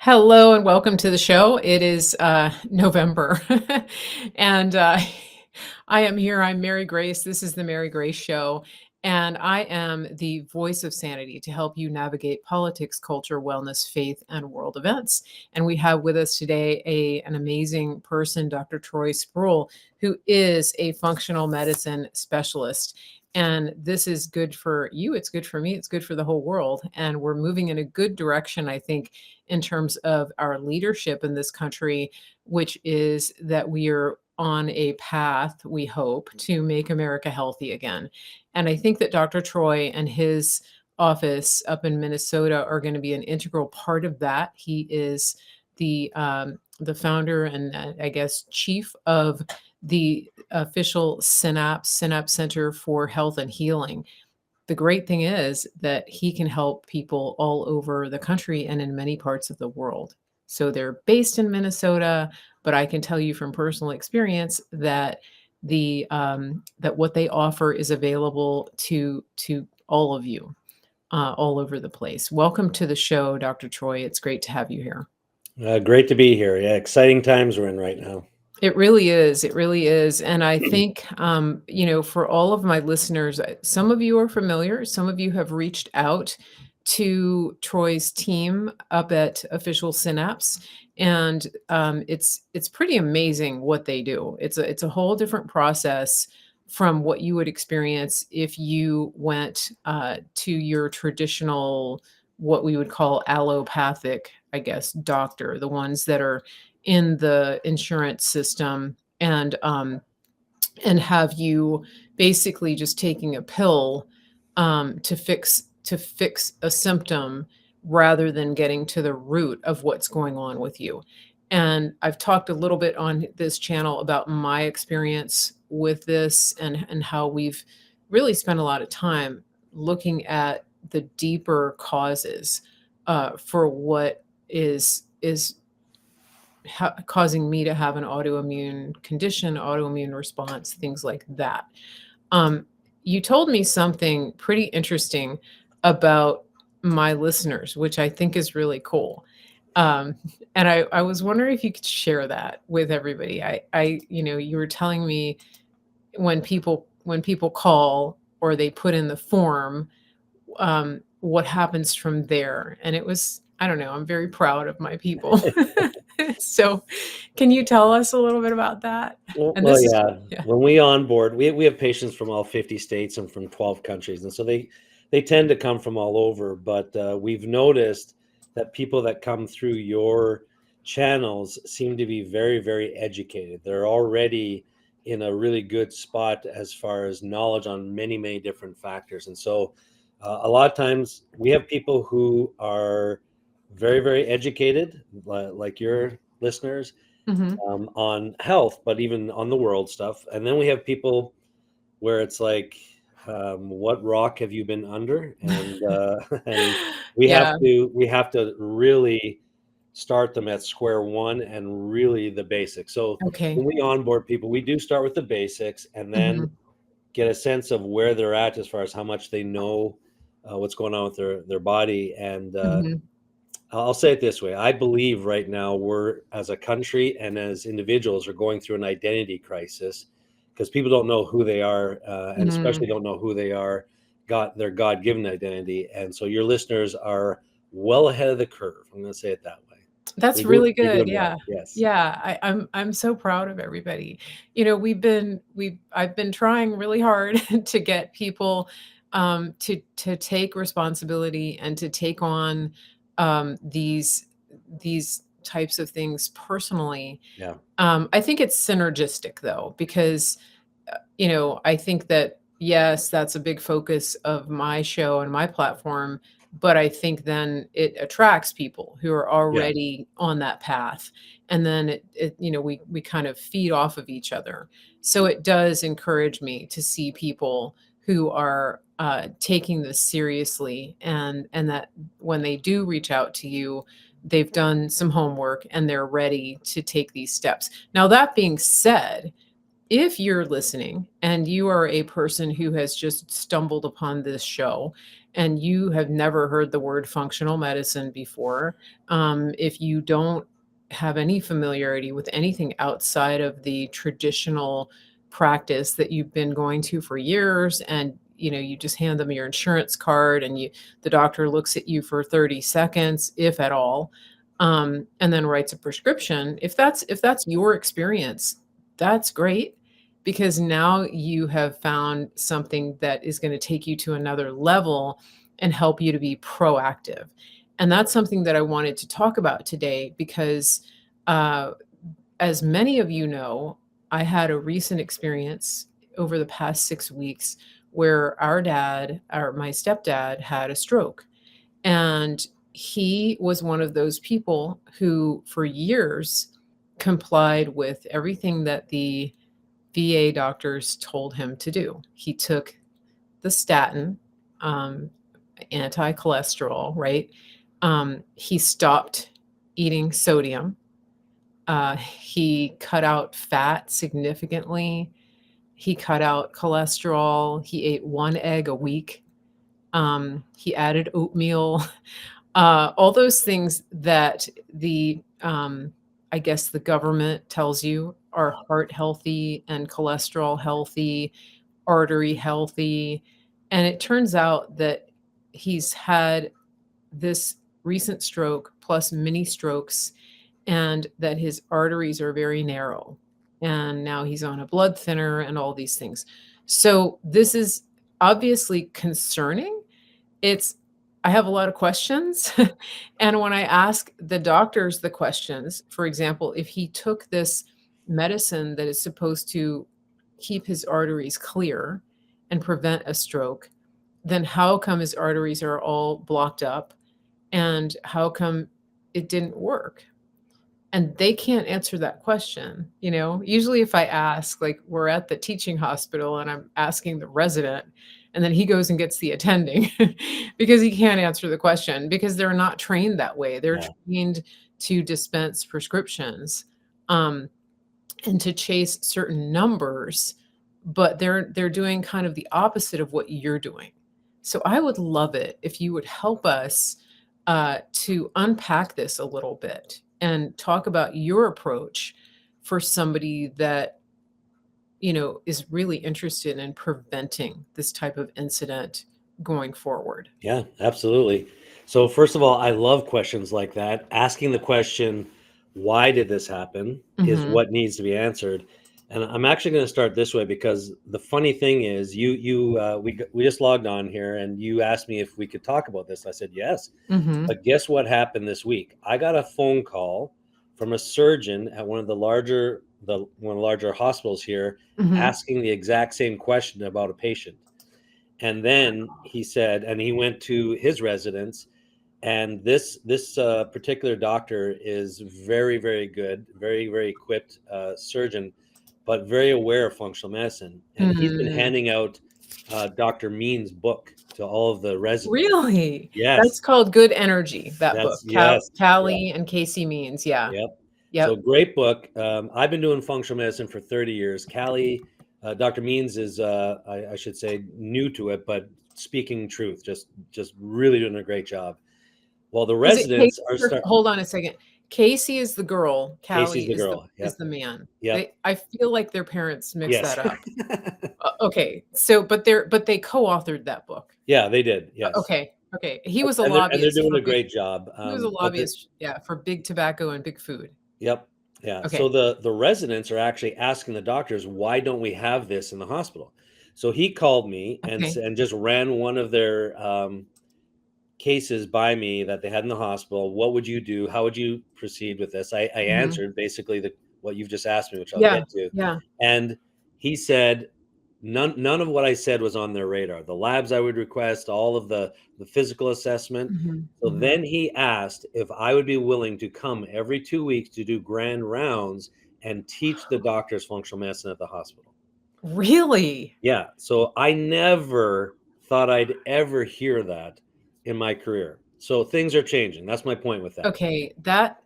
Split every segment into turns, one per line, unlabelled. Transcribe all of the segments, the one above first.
Hello and welcome to the show. It is November, and I am here. I'm Mary Grace. This is the Mary Grace Show, and I am the voice of sanity to help you navigate politics, culture, wellness, faith, and world events. And we have with us today an amazing person, Dr. Troy Spurrill, who is a functional medicine specialist. And this is good for you. It's good for me. It's good for the whole world. And we're moving in a good direction, I think, in terms of our leadership in this country, which is that we are on a path, we hope, to make America healthy again. And I think that Dr. Troy and his office up in Minnesota are going to be an integral part of that. He is the founder and I guess chief of the official Synapse Center for Health and Healing. The great thing is that he can help people all over the country and in many parts of the world. So they're based in Minnesota, but I can tell you from personal experience that that what they offer is available to all of you, all over the place. Welcome to the show, Dr. Troy. It's great to have you here.
Great to be here. Yeah, exciting times we're in right now.
It really is. It really is. And I think, for all of my listeners, some of you are familiar. Some of you have reached out to Troy's team up at Official Synapse, and it's pretty amazing what they do. It's a whole different process from what you would experience if you went to your traditional, what we would call allopathic, I guess, doctor, the ones that are in the insurance system and have you basically just taking a pill to fix a symptom rather than getting to the root of what's going on with you. And I've talked a little bit on this channel about my experience with this and how we've really spent a lot of time looking at the deeper causes for what is causing me to have an autoimmune condition, autoimmune response, things like that. You told me something pretty interesting about my listeners, which I think is really cool. Um, and I was wondering if you could share that with everybody. You were telling me when people call or they put in the form, what happens from there. And it was, I don't know, I'm very proud of my people. So can you tell us a little bit about that?
Well,
And
well,
this is,
yeah.
yeah.
When we onboard, we have patients from all 50 states and from 12 countries, and so they tend to come from all over. But we've noticed that people that come through your channels seem to be very, very educated. They're already in a really good spot as far as knowledge on many, many different factors, and so a lot of times we have people who are very, very educated, like your listeners
Mhm.
on health, but even on the world stuff. And then we have people where it's like, what rock have you been under? And and
Yeah.
we have to really start them at square one and really the basics. So
Okay.
when we onboard people, we do start with the basics and then
Mhm.
get a sense of where they're at as far as how much they know what's going on with their body. And
Mhm.
I'll say it this way. I believe right now we're, as a country and as individuals, are going through an identity crisis because people don't know who they are, and especially
Mhm.
don't know who they are, got their God-given identity. And so your listeners are well ahead of the curve. I'm going to say it that way.
That's really
You're
good.
doing well.
Yeah.
Yes.
Yeah. I'm so proud of everybody. I've been trying really hard to get people to take responsibility and to take on these types of things personally.
Yeah.
I think it's synergistic though, because I think that yes, that's a big focus of my show and my platform, but I think then it attracts people who are
Yeah.
already on that path. And then we kind of feed off of each other. So it does encourage me to see people who are taking this seriously and that when they do reach out to you, they've done some homework and they're ready to take these steps. Now, that being said, if you're listening and you are a person who has just stumbled upon this show and you have never heard the word functional medicine before, if you don't have any familiarity with anything outside of the traditional practice that you've been going to for years, and you just hand them your insurance card, and the doctor looks at you for 30 seconds, if at all, and then writes a prescription. If that's your experience, that's great, because now you have found something that is going to take you to another level and help you to be proactive. And that's something that I wanted to talk about today because, uh, as many of you know, I had a recent experience over the past 6 weeks where my stepdad, had a stroke. And he was one of those people who, for years, complied with everything that the VA doctors told him to do. He took the statin, um, anti-cholesterol, right? He stopped eating sodium. He cut out fat significantly. He cut out cholesterol. He ate 1 egg a week. He added oatmeal. All those things that I guess the government tells you are heart healthy and cholesterol healthy, artery healthy. And it turns out that he's had this recent stroke plus mini strokes, and that his arteries are very narrow. And now he's on a blood thinner and all these things. So this is obviously concerning. It's I have a lot of questions. And when I ask the doctors the questions, for example, if he took this medicine that is supposed to keep his arteries clear and prevent a stroke, then how come his arteries are all blocked up? And how come it didn't work? And they can't answer that question. Usually if I ask, like, we're at the teaching hospital and I'm asking the resident, and then he goes and gets the attending because he can't answer the question, because they're not trained that way. They're
Yeah.
trained to dispense prescriptions, um, and to chase certain numbers, but they're doing kind of the opposite of what you're doing. So I would love it if you would help us, to unpack this a little bit and talk about your approach for somebody that is really interested in preventing this type of incident going forward.
Yeah, absolutely. So first of all, I love questions like that. Asking the question, why did this happen, is
Mhm.
what needs to be answered. And I'm actually going to start this way because the funny thing is, we just logged on here and you asked me if we could talk about this. I said yes.
Mhm.
But guess what happened this week? I got a phone call from a surgeon at one of the larger hospitals here,
Mhm.
asking the exact same question about a patient. And then he said, and he went to his residence, and this particular doctor is very, very good, very, very equipped surgeon, but very aware of functional medicine. And he's been
Mm.
handing out Dr. Mean's book to all of the residents.
Really? That's
Yes,
called Good Energy, that book.
that's yes, yeah,
Callie and Casey Means, yeah.
yep. So
Yep.
great book. I've been doing functional medicine for 30 years. Callie, Dr. Means is, I should say, new to it, but speaking truth, just really doing a great job. Well, the
Is it Casey
residents are
or
start.
hold on a second. Casey is the girl,
Casey's
Callie
the
is the
girl.
is
Yep,
the man.
yep,
I feel like their parents mixed
yes,
that up. Okay, so but they co-authored that book.
yeah, they did. Yes,
Okay, okay. He was a
and they're
lobbyist
doing
for
a
big
great job.
he was a
But the
lobbyist, yeah, for big tobacco and big food.
Yep. Yeah. So
Okay,
the residents are actually asking the doctors, why don't we have this in the hospital? So he called me
okay.
and just ran one of their cases by me that they had in the hospital. What would you do? How would you proceed with this? I
Mhm.
answered basically what you've just asked me, which I'll
Yeah,
get to.
yeah.
And he said none of what I said was on their radar. The labs I would request, all of the physical assessment.
Mhm,
So
mhm.
then he asked if I would be willing to come every 2 weeks to do grand rounds and teach the doctors functional medicine at the hospital.
Really?
Yeah. So I never thought I'd ever hear that in my career. So things are changing. That's my point with that.
Okay, that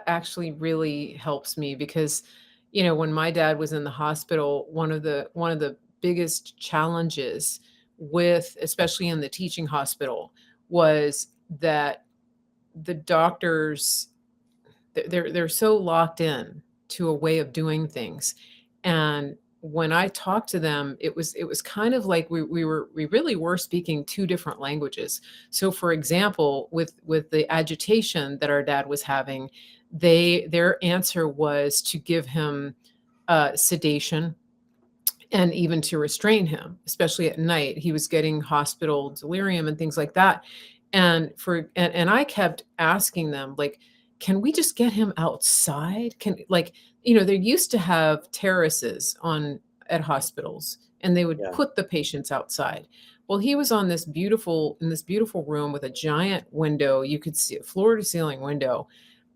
actually really helps me because, when my dad was in the hospital, one of the biggest challenges with, especially in the teaching hospital, was that the doctors, they're so locked in to a way of doing things. And when I talked to them, it was kind of like we really were speaking two different languages. So for example, with the agitation that our dad was having, their answer was to give him sedation and even to restrain him, especially at night. He was getting hospital delirium and things like that. And I kept asking them, like, can we just get him outside? Can, like, they used to have terraces on at hospitals, and they would
Yeah.
put the patients outside. Well, he was on this beautiful room with a giant window. You could see a floor to ceiling window.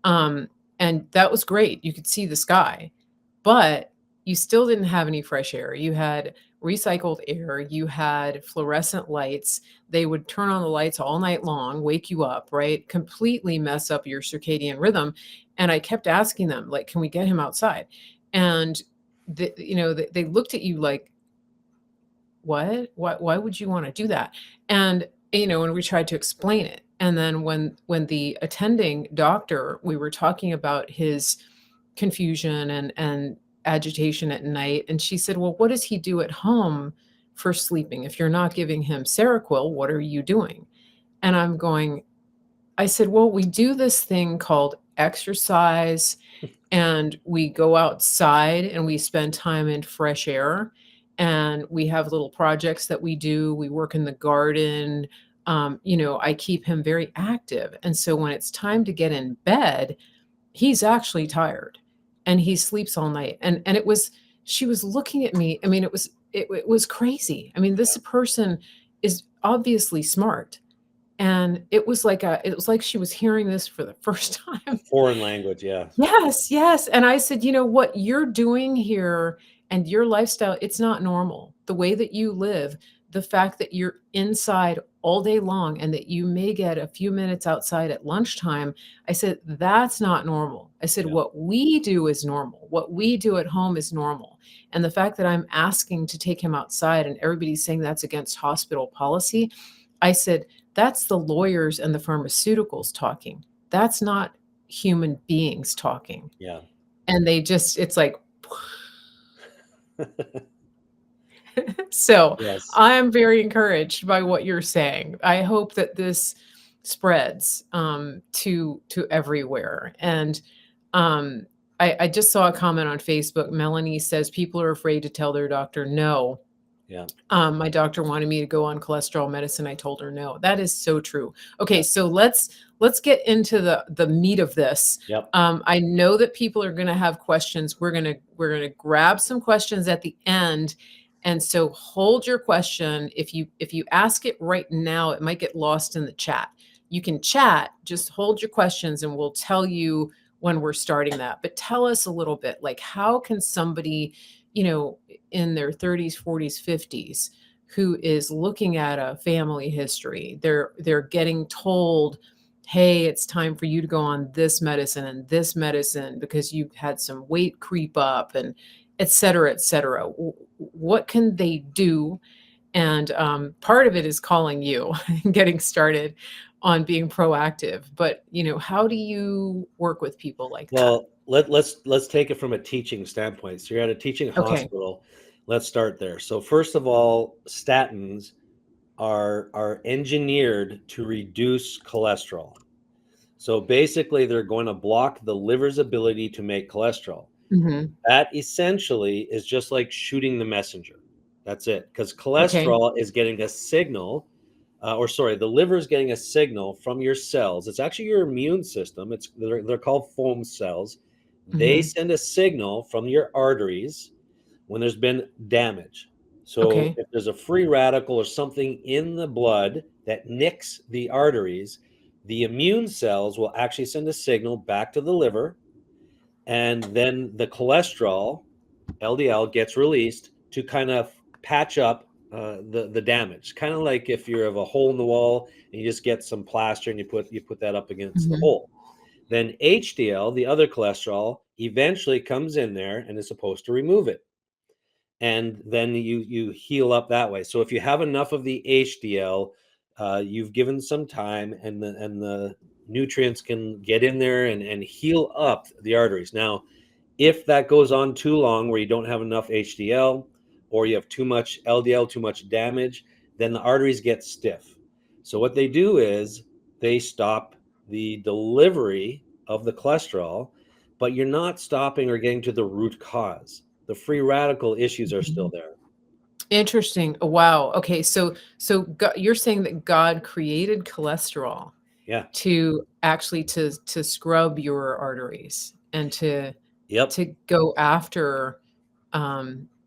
Um, and that was great. You could see the sky. But you still didn't have any fresh air. You had recycled air, you had fluorescent lights. They would turn on the lights all night long, wake you up, right? Completely mess up your circadian rhythm. And I kept asking them, like, can we get him outside? And they looked at you like, what? Why would you want to do that? And and we tried to explain it. And then when the attending doctor, we were talking about his confusion and agitation at night, and she said, "Well, what does he do at home for sleeping? If you're not giving him Seroquel, what are you doing?" And I said, "Well, we do this thing called exercise, and we go outside and we spend time in fresh air, and we have little projects that we do. We work in the garden. I keep him very active. And so when it's time to get in bed, he's actually tired and he sleeps all night." And it was, she was looking at me. I mean, it was crazy. I mean, this person is obviously smart. And it was like she was hearing this for the first
A
time.
foreign language. Yeah.
Yes, yes, and I said, "You know, what you're doing here and your lifestyle, it's not normal. The way that you live, the fact that you're inside all day long and that you may get a few minutes outside at lunchtime," I said, "that's not normal." I said,
Yeah.
"What we do is normal. What we do at home is normal. And the fact that I'm asking to take him outside and everybody's saying that's against hospital policy," I said, "that's the lawyers and the pharmaceuticals talking. That's not human beings talking."
Yeah.
And it's like, so
Yes.
I'm very encouraged by what you're saying. I hope that this spreads to everywhere. And um, I just saw a comment on Facebook. Melanie says people are afraid to tell their doctor no.
Yeah.
My doctor wanted me to go on cholesterol medicine. I told her no. That is so true. Okay,
Yeah.
so let's get into the meat of this.
Yep.
I know that people are going to have questions. We're gonna grab some questions at the end, and so hold your question. If you ask it right now, it might get lost in the chat. You can chat. Just hold your questions, and we'll tell you when we're starting that. But tell us a little bit, like, how can somebody, you know, in their 30s, 40s, 50s, who is looking at a family history. They're getting told, "Hey, it's time for you to go on this medicine and this medicine because you've had some weight creep up," and et cetera, et cetera. What can they do? And part of it is calling you and getting started on being proactive. But how do you work with people like that?
Well, let's take it from a teaching standpoint. So you're at a teaching
Okay.
hospital. Let's start there. So first of all, statins are engineered to reduce cholesterol. So basically, they're going to block the liver's ability to make cholesterol.
Hmm.
That essentially is just like shooting the messenger. That's it. Because
Okay.
cholesterol is getting a signal, or sorry, the liver is getting a signal from your cells. It's actually your immune system. They're called foam cells. They
Hmm.
send a signal from your arteries when there's been damage. So
Okay.
if there's a free radical or something in the blood that nicks the arteries, the immune cells will actually send a signal back to the liver, and then the cholesterol, LDL, gets released to kind of patch up the damage. Kind of like if you have a hole in the wall and you just get some plaster and you put that up against the
Hmm.
hole. Then HDL, the other cholesterol, eventually comes in there and is supposed to remove it. and then you heal up that way. So if you have enough of the HDL, you've given some time, and the nutrients can get in there and heal up the arteries. Now, if that goes on too long, where you don't have enough HDL, or you have too much LDL, too much damage, then the arteries get stiff. So what they do is they stop the delivery of the cholesterol, but you're not stopping or getting to the root cause. The free radical issues are still
Mhm.
there.
Interesting. Oh, wow. Okay, so you're saying that God created cholesterol
Yeah.
to actually to scrub your arteries and
Yep.
to go after,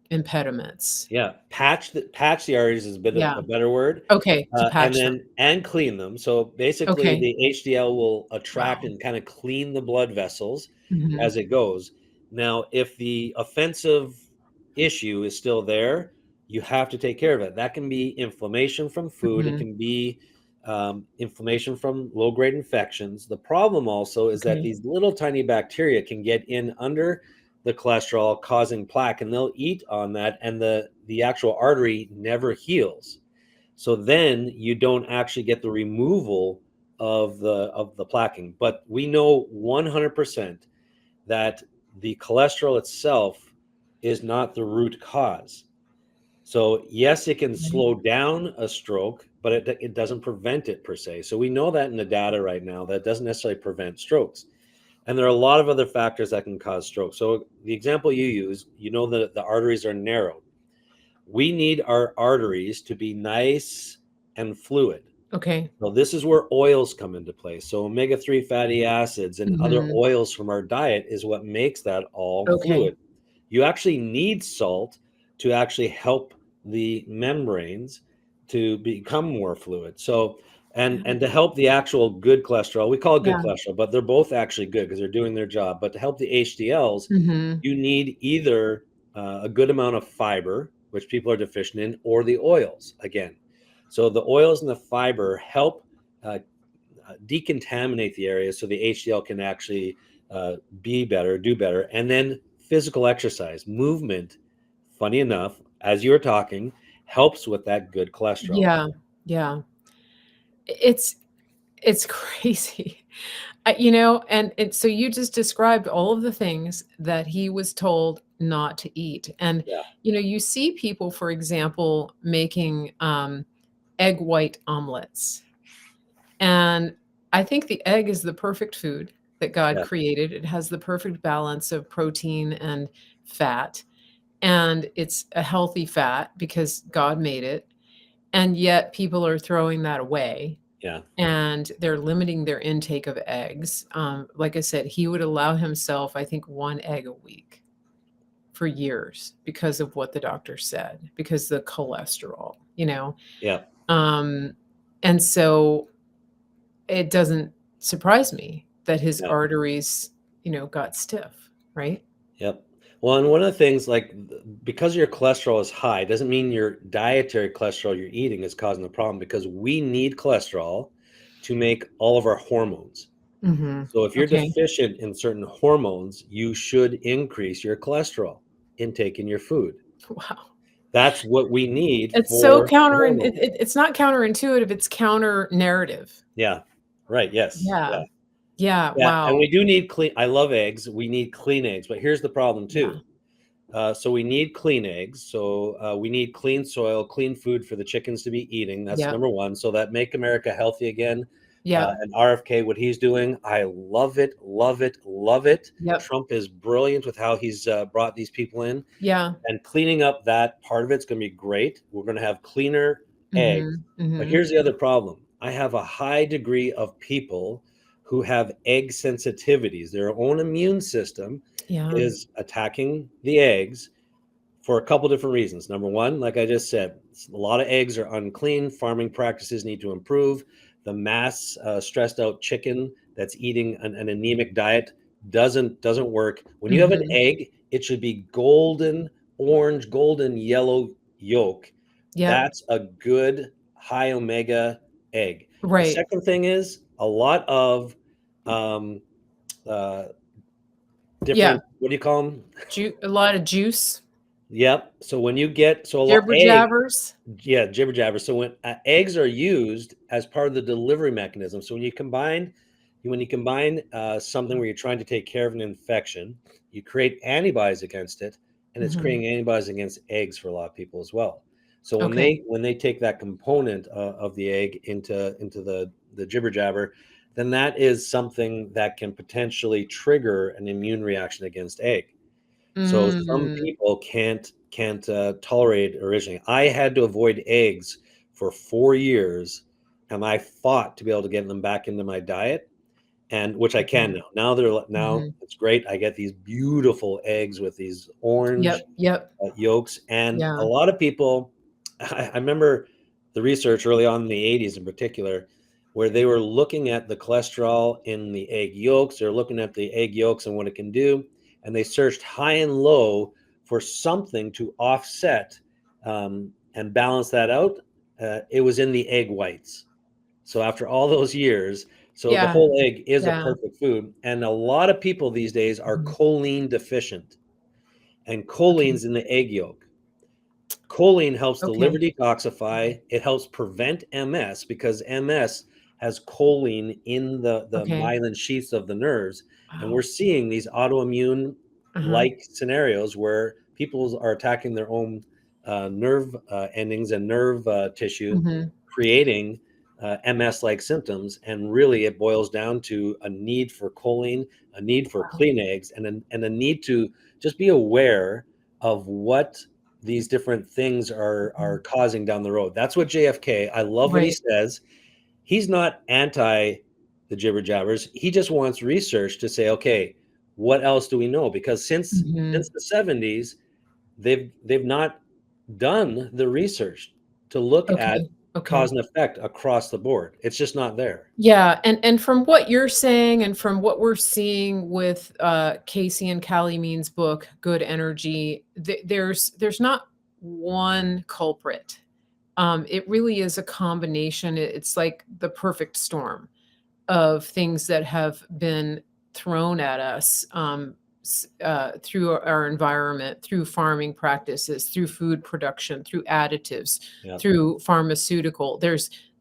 impediments.
Yeah. Patch the arteries is a bit of
Yeah.
a better word.
Okay, to
And
patch them.
then and clean them. So basically,
Okay.
the HDL will attract
Wow.
and kind of clean the blood vessels
Mhm.
as it goes. Now, if the offensive issue is still there, you have to take care of it. That can be inflammation from food. It
Mhm.
can be inflammation from low-grade infections. The problem also is that
Okay.
these little tiny bacteria can get in under the cholesterol, causing plaque, and they'll eat on that, and the actual artery never heals. So then you don't actually get the removal of the plaquing. But we know 100% that the cholesterol itself is not the root cause. So yes, it can
Right.
slow down a stroke, but it doesn't prevent it per se. So we know that in the data right now, that doesn't necessarily prevent strokes. And there are a lot of other factors that can cause stroke. So the example you use, you know that the arteries are narrow. We need our arteries to be nice and fluid.
Okay.
So this is where oils come into play. So omega-3 fatty acids and other
Mhm.
oils from our diet is what makes that all
Okay.
fluid. You actually need salt to actually help the membranes to become more fluid. So and to help the actual good cholesterol, we call it good
Yeah.
cholesterol, but they're both actually good because they're doing their job. But to help the HDLs,
Mhm.
you need either a good amount of fiber, which people are deficient in, or the oils again. So the oils and the fiber help uh, decontaminate the area so the HDL can actually be better, do better. And then physical exercise, movement, funny enough, as you were talking, helps with that good cholesterol.
Yeah. Yeah. It's it's crazy. And so you just described all of the things that he was told not to eat. And,
Yeah,
you see people, for example, making, egg white omelets. And I think the egg is the perfect food that God
yeah,
created. It has the perfect balance of protein and fat, and it's a healthy fat because God made it, and yet people are throwing that away,
yeah,
and they're limiting their intake of eggs. Like I said, he would allow himself, I think, 1 egg a week for years because of what the doctor said, because the cholesterol, you know?
yeah,
Um, and so it doesn't surprise me that his
yeah.
arteries, got stiff, right?
Yep. Well, and one of the things, like, because your cholesterol is high, doesn't mean your dietary cholesterol you're eating is causing the problem, because we need cholesterol to make all of our hormones.
Mhm.
So if you're
Okay.
deficient in certain hormones, you should increase your cholesterol intake in your food.
Wow.
That's what we need
It's so
for the
counter
hormones.
it's not counterintuitive, it's counter narrative.
Yeah. Right. Yes.
Yeah.
Yeah.
Yeah,
Yeah. And
wow.
we do need clean. I love eggs. We need clean eggs, but here's the problem
Yeah.
too. So we need clean eggs. So we need clean soil, clean food for the chickens to be eating. That's
Yep.
number one. So that make America healthy again.
Yep.
And RFK, what he's doing, I love it, love it, love it.
Yep.
Trump is brilliant with how he's brought these people in,
Yeah.
and cleaning up that part of it's going to be great. We're going to have cleaner eggs.
Mhm.
But
Mhm.
here's the other problem. I have a high degree of people who have egg sensitivities. Their own immune system
Yeah.
is attacking the eggs for a couple different reasons. Number one, like I just said, a lot of eggs are unclean. Farming practices need to improve. The mass stressed out chicken that's eating an anemic diet doesn't work. When you have an
Mhm.
egg, it should be golden orange, golden yellow yolk.
Yep.
That's a good high omega egg. The
Right.
second thing is a lot of um, uh,
Yeah.
different, what do you call them?
A lot of juice.
Yep. So when you get so a lot
Jibber jabbers?
yeah, jibber jabber. So when eggs are used as part of the delivery mechanism, so when you combine something where you're trying to take care of an infection, you create antibodies against it, and it's
Mhm.
creating antibodies against eggs for a lot of people as well. So
Okay.
when they take that component of the egg into the jibber jabber, then that is something that can potentially trigger an immune reaction against egg. So some
Mm.
people can't tolerate it originally. I had to avoid eggs for 4 years, and I fought to be able to get them back into my diet, and which I can
Mhm.
now. Now
Mhm.
it's great. I get these beautiful eggs with these orange
Yep, yep.
yolks, and a
Yeah.
lot of people. I remember the research early on in the '80s, in particular, where they were looking at the cholesterol in the egg yolks. They're looking at the egg yolks and what it can do, and they searched high and low for something to offset and balance that out. It was in the egg whites. So after all those years, so the
Yeah,
whole egg is a
yeah.
perfect food, and a lot of people these days are
Mhm.
choline deficient, and
Okay,
choline's in the egg yolk. Choline helps the liver
okay,
detoxify. It helps prevent MS because MS has choline in the
okay.
myelin sheaths of the nerves. And we're
Wow.
seeing these autoimmune
Uh-huh.
like scenarios where people are attacking their own nerve endings and nerve tissue,
Mhm.
creating MS like symptoms. And really, it boils down to a need for choline, a need for
Wow.
clean eggs, and a need to just be aware of what these different things are
Mhm.
causing down the road. That's what JFK, I love what he
Right.
says. He's not anti the jibber jabbers. He just wants research to say, okay, what else do we know? Because
Mhm.
since the 70s, they've not done the research to look at
Okay,
cause
okay.
and effect across the board. It's just not there.
Yeah, and from what you're saying and from what we're seeing with, Casey and Callie Mean's book, Good Energy, there's not one culprit. It really is a combination. It's like the perfect storm of things that have been thrown at us through our environment, through farming practices, through food production, through additives,
Yeah.
through pharmaceutical.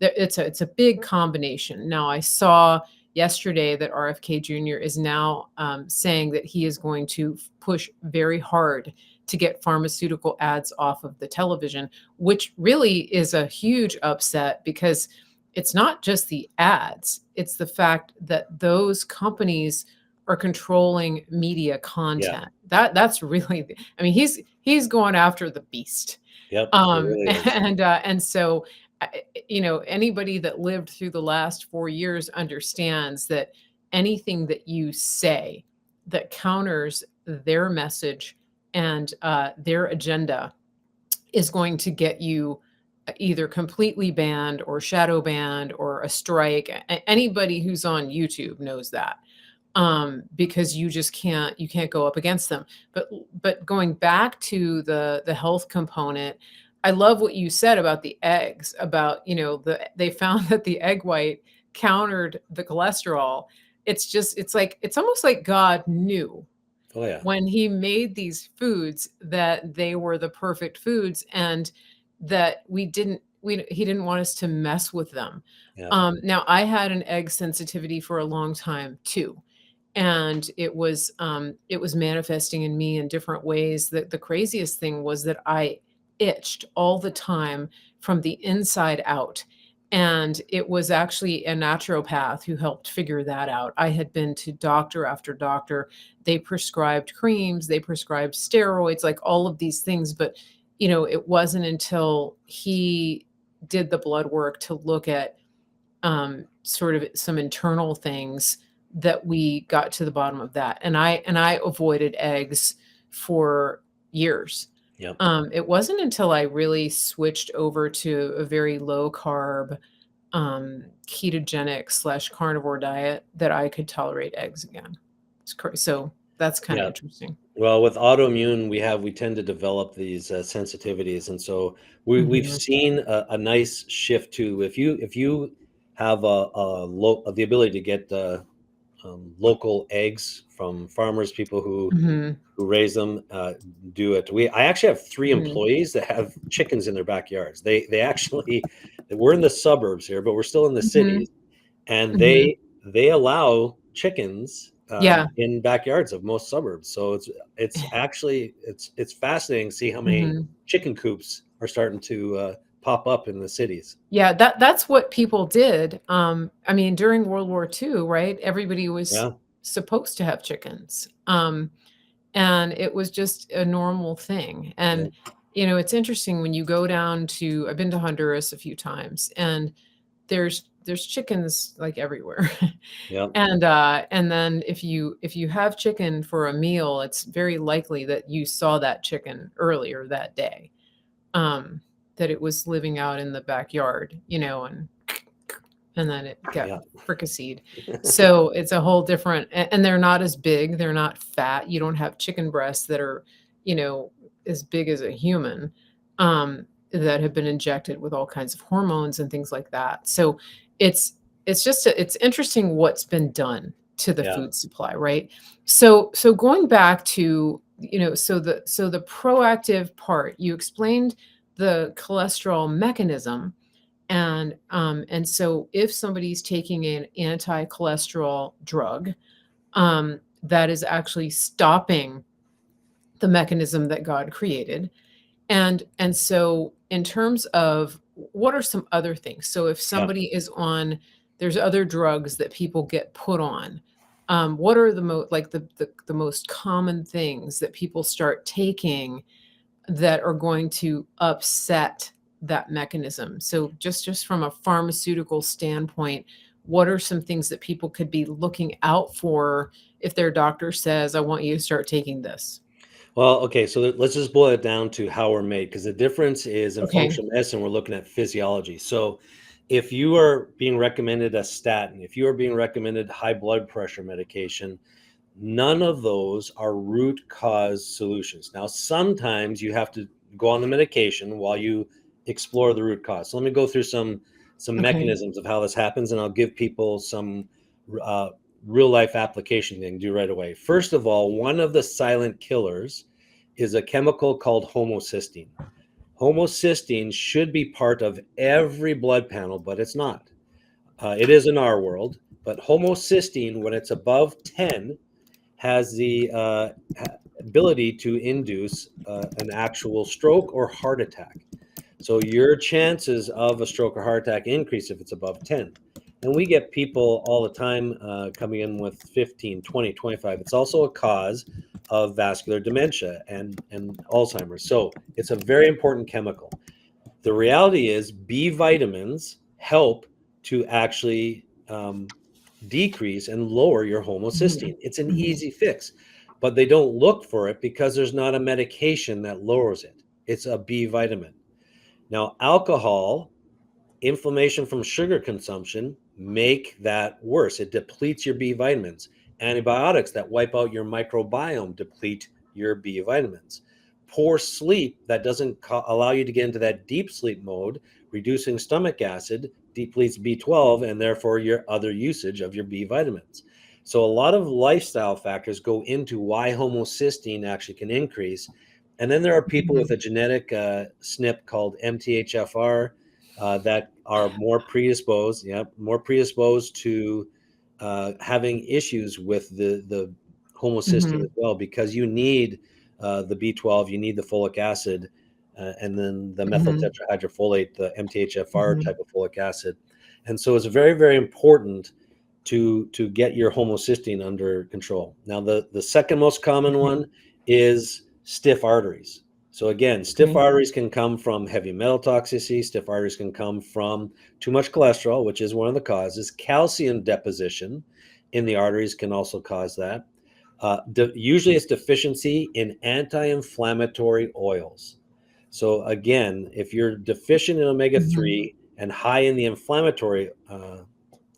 It's a big combination. Now, I saw yesterday that RFK Jr. is now saying that he is going to push very hard to get pharmaceutical ads off of the television, which really is a huge upset because it's not just the ads, it's the fact that those companies are controlling media
Yeah.
content. That's really I mean, he's going after the beast.
Yep. It really is.
And so, anybody that lived through the last 4 years understands that anything that you say that counters their message and, their agenda is going to get you either completely banned or shadow banned or a strike. Anybody who's on YouTube knows that because you can't go up against them. But going back to the health component, I love what you said about the eggs. About they found that the egg white countered the cholesterol. It's almost like God knew
Oh yeah.
when he made these foods that they were the perfect foods and that he didn't want us to mess with them.
Yeah.
Now I had an egg sensitivity for a long time too, and it was manifesting in me in different ways. That the craziest thing was that I itched all the time from the inside out, and it was actually a naturopath who helped figure that out. I had been to doctor after doctor. They prescribed creams, they prescribed steroids, like all of these things, but it wasn't until he did the blood work to look at sort of some internal things that we got to the bottom of that. And I avoided eggs for years.
Yep.
It wasn't until I really switched over to a very low carb, ketogenic slash carnivore diet that I could tolerate eggs again. So that's kind of
Yeah.
interesting.
Well, with autoimmune, we tend to develop these sensitivities, and so we've
Mhm.
seen a nice shift to if you have the ability to get local eggs from farmers, people
Mhm.
who raise them, do it. I actually have 3
Mhm.
employees that have chickens in their backyards. They actually, we're in the suburbs here, but we're still in the
Mhm.
cities, and
Mhm.
they allow chickens
Yeah.
in backyards of most suburbs. So it's actually it's fascinating to see how many
Mhm.
chicken coops are starting to pop up in the cities.
Yeah, that's what people did. I mean, during World War II, right? Everybody was
Yeah,
supposed to have chickens. And it was just a normal thing.
yeah,
And, it's interesting when you go down to I've been to Honduras a few times, and there's chickens like everywhere.
yeah,
And then if you have chicken for a meal, it's very likely that you saw that chicken earlier that day. Um, that it was living out in the backyard, and then it got
yeah,
fricasseed. So it's a whole different and they're not as big, they're not fat. You don't have chicken breasts that are, you know, as big as a human, that have been injected with all kinds of hormones and things like that. So it's it's interesting what's been done to the
yeah,
food supply, right? So going back to, so the proactive part, you explained the cholesterol mechanism, and so if somebody's taking an anti-cholesterol drug, that is actually stopping the mechanism that God created. And so in terms of what are some other things? So if
yeah.
somebody is on, there's other drugs that people get put on. What are the most common things that people start taking that are going to upset that mechanism? So just from a pharmaceutical standpoint, what are some things that people could be looking out for if their doctor says, "I want you to start taking this"?
Well, okay, so let's just boil it down to how we're made, because the difference is in
Okay.
functional medicine, we're looking at physiology. So if you are being recommended a statin, if you are being recommended high blood pressure medication, none of those are root cause solutions. Now, sometimes you have to go on the medication while you explore the root cause. So let me go through some
Okay.
mechanisms of how this happens, and I'll give people some uh, real life application they can do right away. First of all, one of the silent killers is a chemical called homocysteine. Homocysteine should be part of every blood panel, but it's not. It is in our world, but homocysteine, when it's above 10, has the ability to induce an actual stroke or heart attack. So your chances of a stroke or heart attack increase if it's above 10. And we get people all the time coming in with 15, 20, 25. It's also a cause of vascular dementia and Alzheimer's. So it's a very important chemical. The reality is B vitamins help to actually decrease and lower your
Mhm.
homocysteine. It's an
Mhm.
easy fix, but they don't look for it because there's not a medication that lowers it. It's a B vitamin. Now, alcohol, inflammation from sugar consumption make that worse. It depletes your B vitamins. Antibiotics that wipe out your microbiome deplete your B vitamins. Poor sleep that doesn't allow you to get into that deep sleep mode, reducing stomach acid, depletes B12 and therefore your other usage of your B vitamins. So a lot of lifestyle factors go into why homocysteine actually can increase. And then there are people with
Mhm.
a genetic SNP called MTHFR that are more predisposed, yeah, more predisposed to having issues with the homocysteine as
Mhm.
well, because you need the B12, you need the folic acid, and then the methyl
Mhm.
tetrahydrofolate, the MTHFR
Mhm.
type of folic acid. And so it's very, very important to get your homocysteine under control. Now, the second most common
Mhm.
one is stiff arteries. So again, stiff
Okay.
arteries can come from heavy metal toxicity. Stiff arteries can come from too much cholesterol, which is one of the causes. Calcium deposition in the arteries can also cause that. Usually it's deficiency in anti-inflammatory oils. So again, if you're deficient in
Mhm.
omega-3 and high in the inflammatory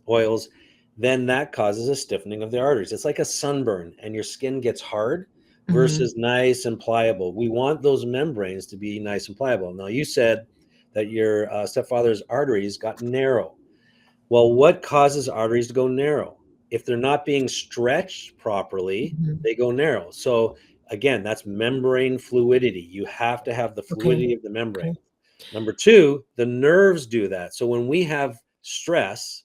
oils, then that causes a stiffening of the arteries. It's like a sunburn and your skin gets hard
Mhm.
versus nice and pliable. We want those membranes to be nice and pliable. Now, you said that your stepfather's arteries got narrow. Well, what causes arteries to go narrow? if they're not being stretched properly,
Mhm.
they go narrow. So again, that's membrane fluidity. You have to have the
Okay.
fluidity of the membrane.
Okay.
Number two, the nerves do that. So when we have stress,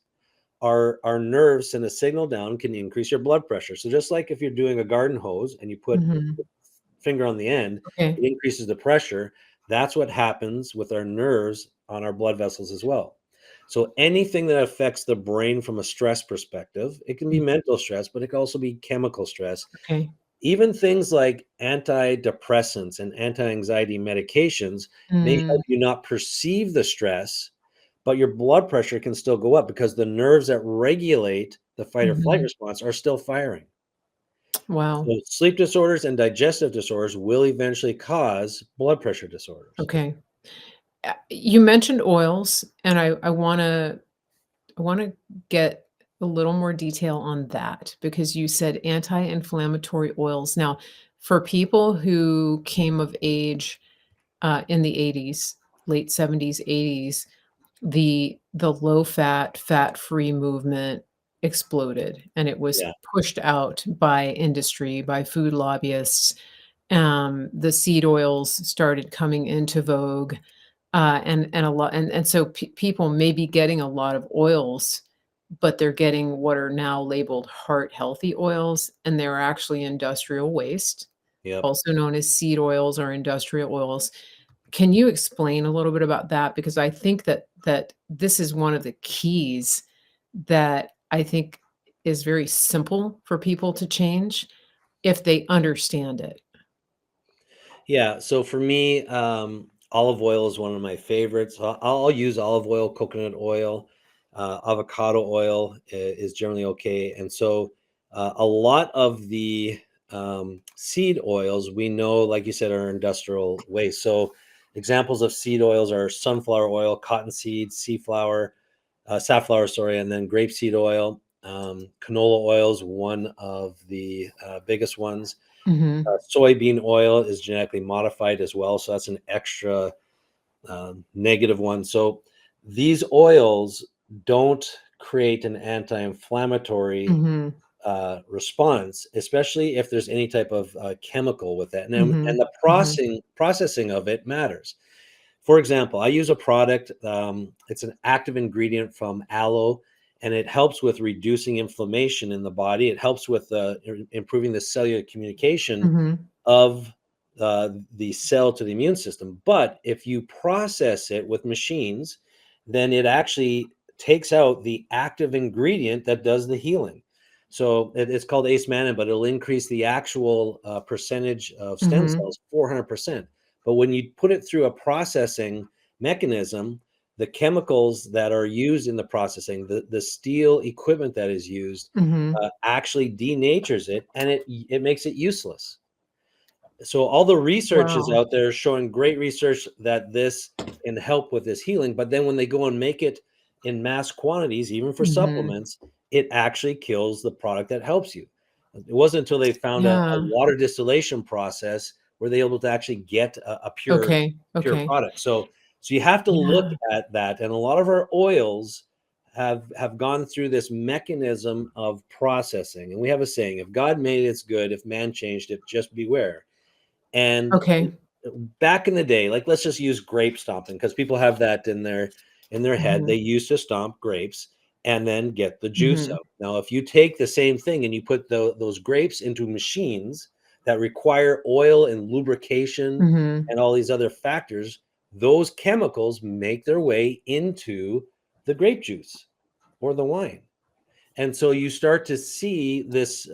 our nerves send a signal down, can increase your blood pressure. So just like if you're doing a garden hose and you put
Mhm.
finger on the end,
Okay.
it increases the pressure. That's what happens with our nerves on our blood vessels as well. So anything that affects the brain from a stress perspective, it can be
Mm.
mental stress, but it can also be chemical stress.
Okay.
Even things like antidepressants and anti-anxiety medications may
Mm.
help you not perceive the stress, but your blood pressure can still go up because the nerves that regulate the fight or flight
Mhm.
response are still firing.
Wow.
So sleep disorders and digestive disorders will eventually cause blood pressure disorders.
Okay. You mentioned oils, and I wanna get a little more detail on that because you said anti-inflammatory oils. Now, for people who came of age, in the '80s, late '70s, '80s, the low-fat, fat-free movement exploded, and it was
Yeah,
pushed out by industry, by food lobbyists. The seed oils started coming into vogue, and a lot and so people may be getting a lot of oils, but they're getting what are now labeled heart healthy oils, and they're actually industrial waste,
yep.
also known as seed oils or industrial oils. Can you explain a little bit about that? Because I think that this is one of the keys that I think is very simple for people to change if they understand it.
Yeah, so for me, olive oil is one of my favorites. I'll use olive oil, coconut oil, avocado oil is generally okay. And so a lot of the seed oils we know, like you said, are industrial waste. So examples of seed oils are sunflower oil, cottonseed, safflower, sorry, and then grapeseed oil. Canola oil is one of the biggest ones.
Mhm.
Soybean oil is genetically modified as well, so that's an extra negative one. So these oils don't create an anti-inflammatory
Mhm.
response, especially if there's any type of chemical with it, and
Mhm.
the
Mhm.
processing of it matters. For example, I use a product. It's an active ingredient from aloe, and it helps with reducing inflammation in the body. It helps with improving the cellular communication
Mhm.
of the cell to the immune system. But if you process it with machines, then it actually takes out the active ingredient that does the healing. So it's called ACE mannan, but it'll increase the actual percentage of stem
Mhm.
cells 400%. But when you put it through a processing mechanism, the chemicals that are used in the processing, the steel equipment that is used,
Mhm.
actually denatures it, and it makes it useless. So all the research is
Wow.
out there showing great research that this can help with this healing, but then when they go and make it in mass quantities, even for
Mhm.
supplements, it actually kills the product that helps you. It wasn't until they found a
Yeah.
water distillation process were they able to actually get a
Okay.
pure
Okay.
product. So you have to look
Yeah.
at that, and a lot of our oils have gone through this mechanism of processing. And we have a saying: if God made it, it's good; if man changed it, just beware. And
Okay.
back in the day, like let's just use grape stomping because people have that in their head. They
Mhm.
used to stomp grapes and then get the juice
Mhm.
out. Now, if you take the same thing and you put those grapes into machines that require oil and lubrication
Mhm.
and all these other factors, those chemicals make their way into the grape juice or the wine. And so you start to see this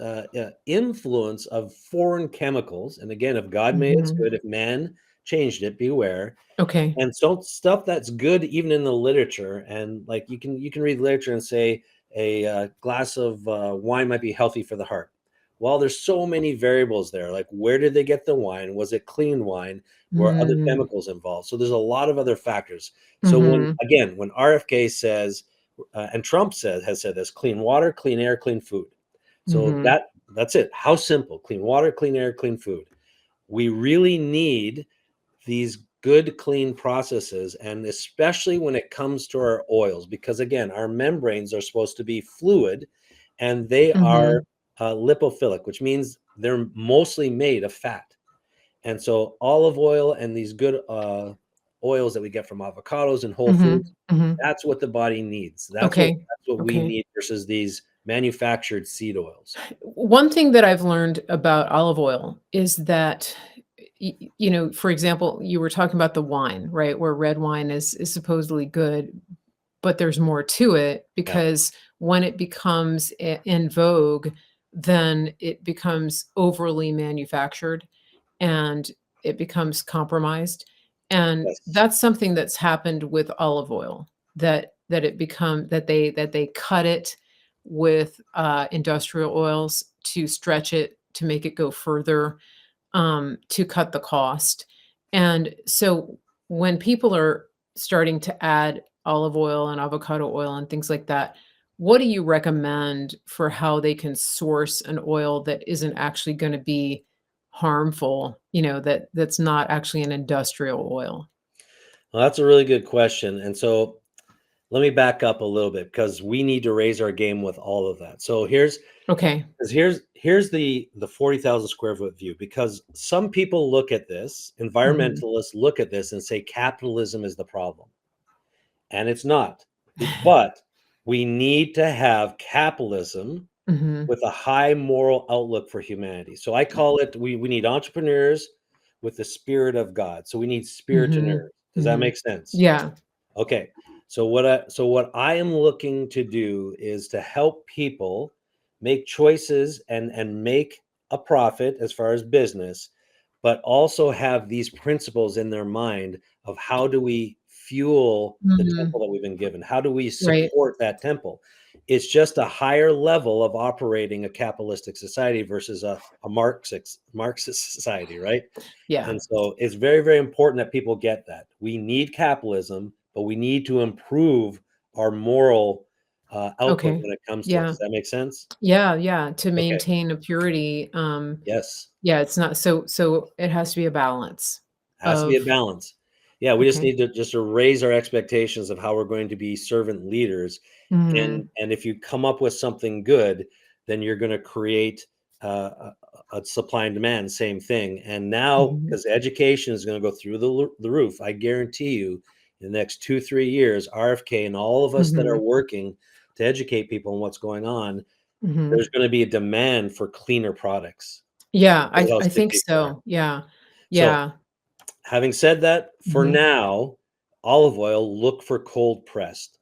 influence of foreign chemicals. And again, if God made it
Mhm.
good, if man changed it, beware.
Okay.
And so stuff that's good even in the literature, and like you can read literature and say a glass of wine might be healthy for the heart. Well, there's so many variables there. Like where did they get the wine? Was it clean wine? Were other
Mm.
chemicals involved? So there's a lot of other factors. So
Mhm.
when RFK says and Trump has said this: clean water, clean air, clean food. So
Mhm.
that's it. How simple: clean water, clean air, clean food. We really need these good, clean processes, and especially when it comes to our oils, because again, our membranes are supposed to be fluid, and they are
Mhm.
lipophilic, which means they're mostly made of fat. And so olive oil and these good oils that we get from avocados and whole
Mhm.
foods,
Mhm.
that's what the body needs.
Okay.
That's what we
Okay.
need versus these manufactured seed oils.
One thing that I've learned about olive oil is that, for example, you were talking about the wine, right? Where red wine is supposedly good, but there's more to it
Yeah.
because when it becomes in vogue, then it becomes overly manufactured and it becomes compromised. And
Yes.
that's something that's happened with olive oil, that they cut it with, industrial oils to stretch it, to make it go further, to cut the cost. And so when people are starting to add olive oil and avocado oil and things like that, what do you recommend for how they can source an oil that isn't actually going to be harmful, that's not actually an industrial oil?
Well, that's a really good question. And so let me back up a little bit because we need to raise our game with all of that. So here's
Okay.
'cause here's the 40,000 square foot view, because some people look at this,
Mhm.
environmentalists look at this and say capitalism is the problem, and it's not. But we need to have capitalism
Mhm.
with a high moral outlook for humanity. So I call it, we need entrepreneurs with the spirit of God. So we need
Mhm.
spirituneurs. Does that
Mhm.
make sense?
Yeah.
Okay. So what I am looking to do is to help people make choices and make a profit as far as business, but also have these principles in their mind of how do we fuel the
Mhm.
temple that we've been given? How do we
Right.
support that temple? It's just a higher level of operating a capitalistic society versus a Marxist society, right?
Yeah.
And so it's very, very important that people get that. We need capitalism, but we need to improve our moral output
Okay.
when it comes to it.
Yeah.
Does that make sense?
Yeah, yeah, to
Okay.
maintain a purity,
Yes.
yeah, it's not so it has to be a balance
Has to be a
of
balance. Yeah, we just
okay.
need to just to raise our expectations of how we're going to be servant leaders.
Mhm,
And if you come up with something good, then you're going to create a supply and demand, same thing. And now,
mhm,
because education is going to go through the roof, I guarantee you, in the next 2 3 years, RFK and all of us that are
mhm,
working to educate people on what's going on,
mhm.
there's going to be a demand for cleaner products.
Yeah,
That's how
I
sick
think
people are.
so, yeah,
So
yeah,
having said that, for
mhm,
now, olive oil, look for cold pressed.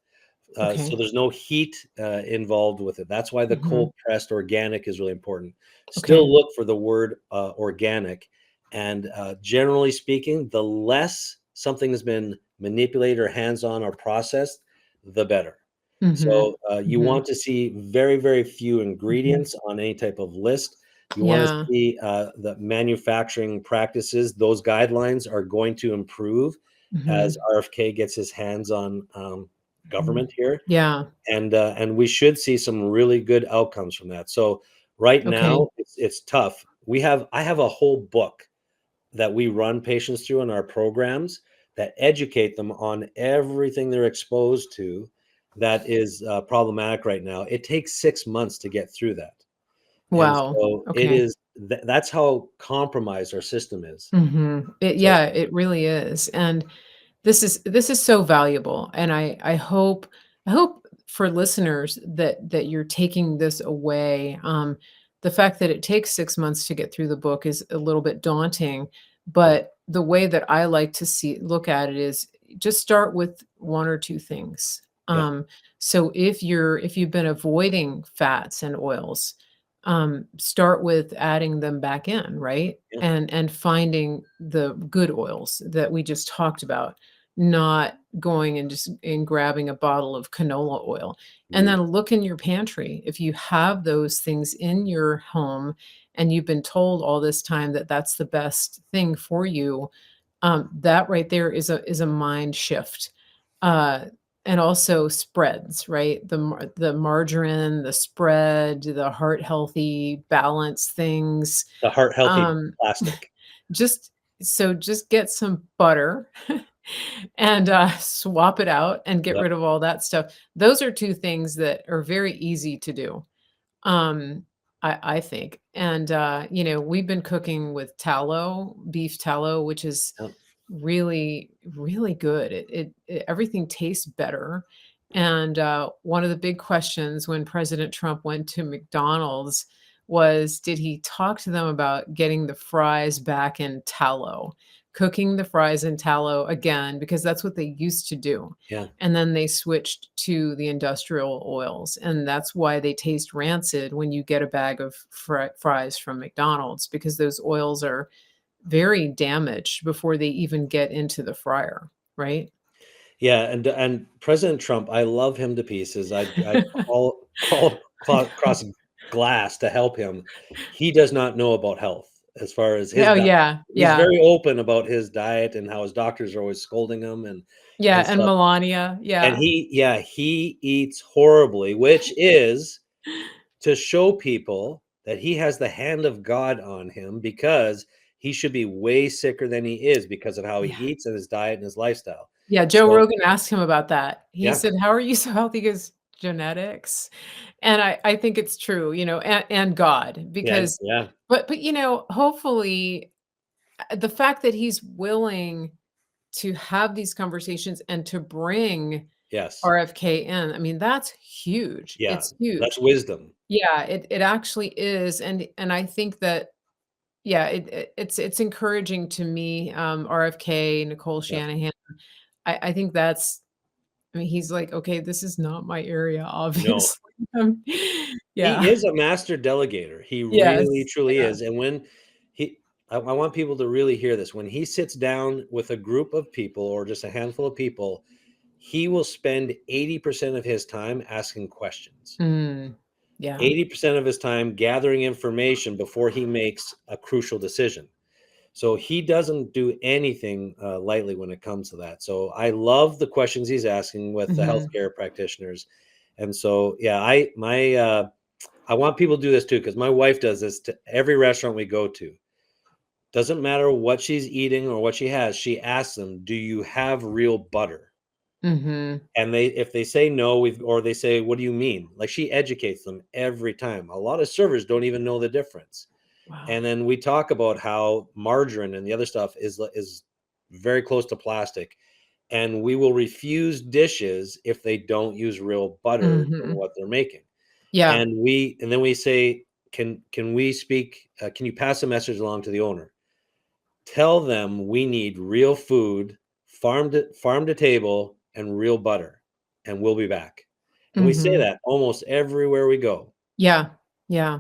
So
okay,
there's no heat involved with it. That's why the
mhm,
cold pressed organic is really important.
okay,
Still look for the word organic. And generally speaking, the less something has been manipulated or hands on or processed, the better.
mhm,
So you
mhm,
want to see very, very few
mhm,
ingredients on any type of list. You want to
yeah,
see the manufacturing practices. Those guidelines are going to improve as
mhm,
RFK gets his hands on
mhm,
government here,
yeah,
and we should see some really good outcomes from that. So right
okay,
now it's tough. I have a whole book that we run patients through in our programs that educate them on everything they're exposed to that is problematic right now. It takes 6 months to get through that, and
wow,
so
okay.
that's how compromised our system is.
Mhm,
So
it really is, and this is so valuable, and I hope for listeners that you're taking this away. The fact that it takes 6 months to get through the book is a little bit daunting,
yeah,
but the way that I like to look at it is just start with 1 or 2 things.
yeah,
So if you've been avoiding fats and oils, start with adding them back in, right?
yeah.
And finding the good oils that we just talked about, not going and just and grabbing a bottle of canola oil. And
Mm,
then look in your pantry. If you have those things in your home and you've been told all this time that that's the best thing for you, that right there is a mind shift. Uh, and also spreads, right? The margarine, the spread, the heart healthy, balance things.
the heart healthy
Um,
plastic.
just just get some butter and, swap it out and get
Yep.
rid of all that stuff. Those are 2 things that are very easy to do. um, I think, and, we've been cooking with tallow, beef tallow, which is
Yep.
really, really good. It everything tastes better, and, one of the big questions when President Trump went to McDonald's was, did he talk to them about getting the fries back in tallow? Cooking the fries in tallow again, because that's what they used to do,
Yeah.
and then they switched to the industrial oils, and that's why they taste rancid when you get a bag of fries from McDonald's, because those oils are very damaged before they even get into the fryer, right?
Yeah, and President Trump, I love him to pieces. I cross glass to help him. He does not know about health as far as his
Oh,
diet.
yeah,
He's
yeah,
very open about his diet and how his doctors are always scolding him
yeah,
and
and
stuff.
Melania,
And
yeah.
he eats horribly, which is to show people that he has the hand of God on him, because he should be way sicker than he is because of how he
Yeah.
eats and his diet and his lifestyle.
Yeah, Joe
So,
Rogan asked him about that. He
yeah.
said, "How are you so healthy?" He goes, "Genetics." And I think it's true, and God,
Yeah,
because
yeah,
but, hopefully, the fact that he's willing to have these conversations and to bring
yes,
RFK in, I mean, that's huge.
yeah,
It's
that's
huge.
wisdom.
Yeah, it actually is, and I think that, yeah, it's encouraging to me, RFK, Nicole
Yep.
Shanahan. I think that's, I mean, he's like, "Okay, this is not my area,
No,
obviously." Um,
he
yeah.
is a master delegator. He really,
Yes.
truly
Yeah.
is, and when he I want people to really hear this. When he sits down with a group of people or just a handful of people, he will spend 80% of his time asking questions.
Mm. Yeah.
80% of his time gathering information before he makes a crucial decision. So he doesn't do anything lightly when it comes to that. So I love the questions he's asking with the
Mhm.
healthcare practitioners. And so, yeah, I want people to do this too, because my wife does this to every restaurant we go to. Doesn't matter what she's eating or what she has. She asks them, "Do you have real butter?"
Mhm.
And if they say no, or they say, "What do you mean?" Like, she educates them every time. A lot of servers don't even know the difference.
Wow.
And then we talk about how margarine and the other stuff is very close to plastic, and we will refuse dishes if they don't use real butter in
Mhm.
what they're making.
Yeah.
And then we say, can we speak? Can you pass a message along to the owner? Tell them we need real food, farm to table, and real butter, and we'll be back. And we say
Mhm.
that almost everywhere we go.
Yeah. Yeah.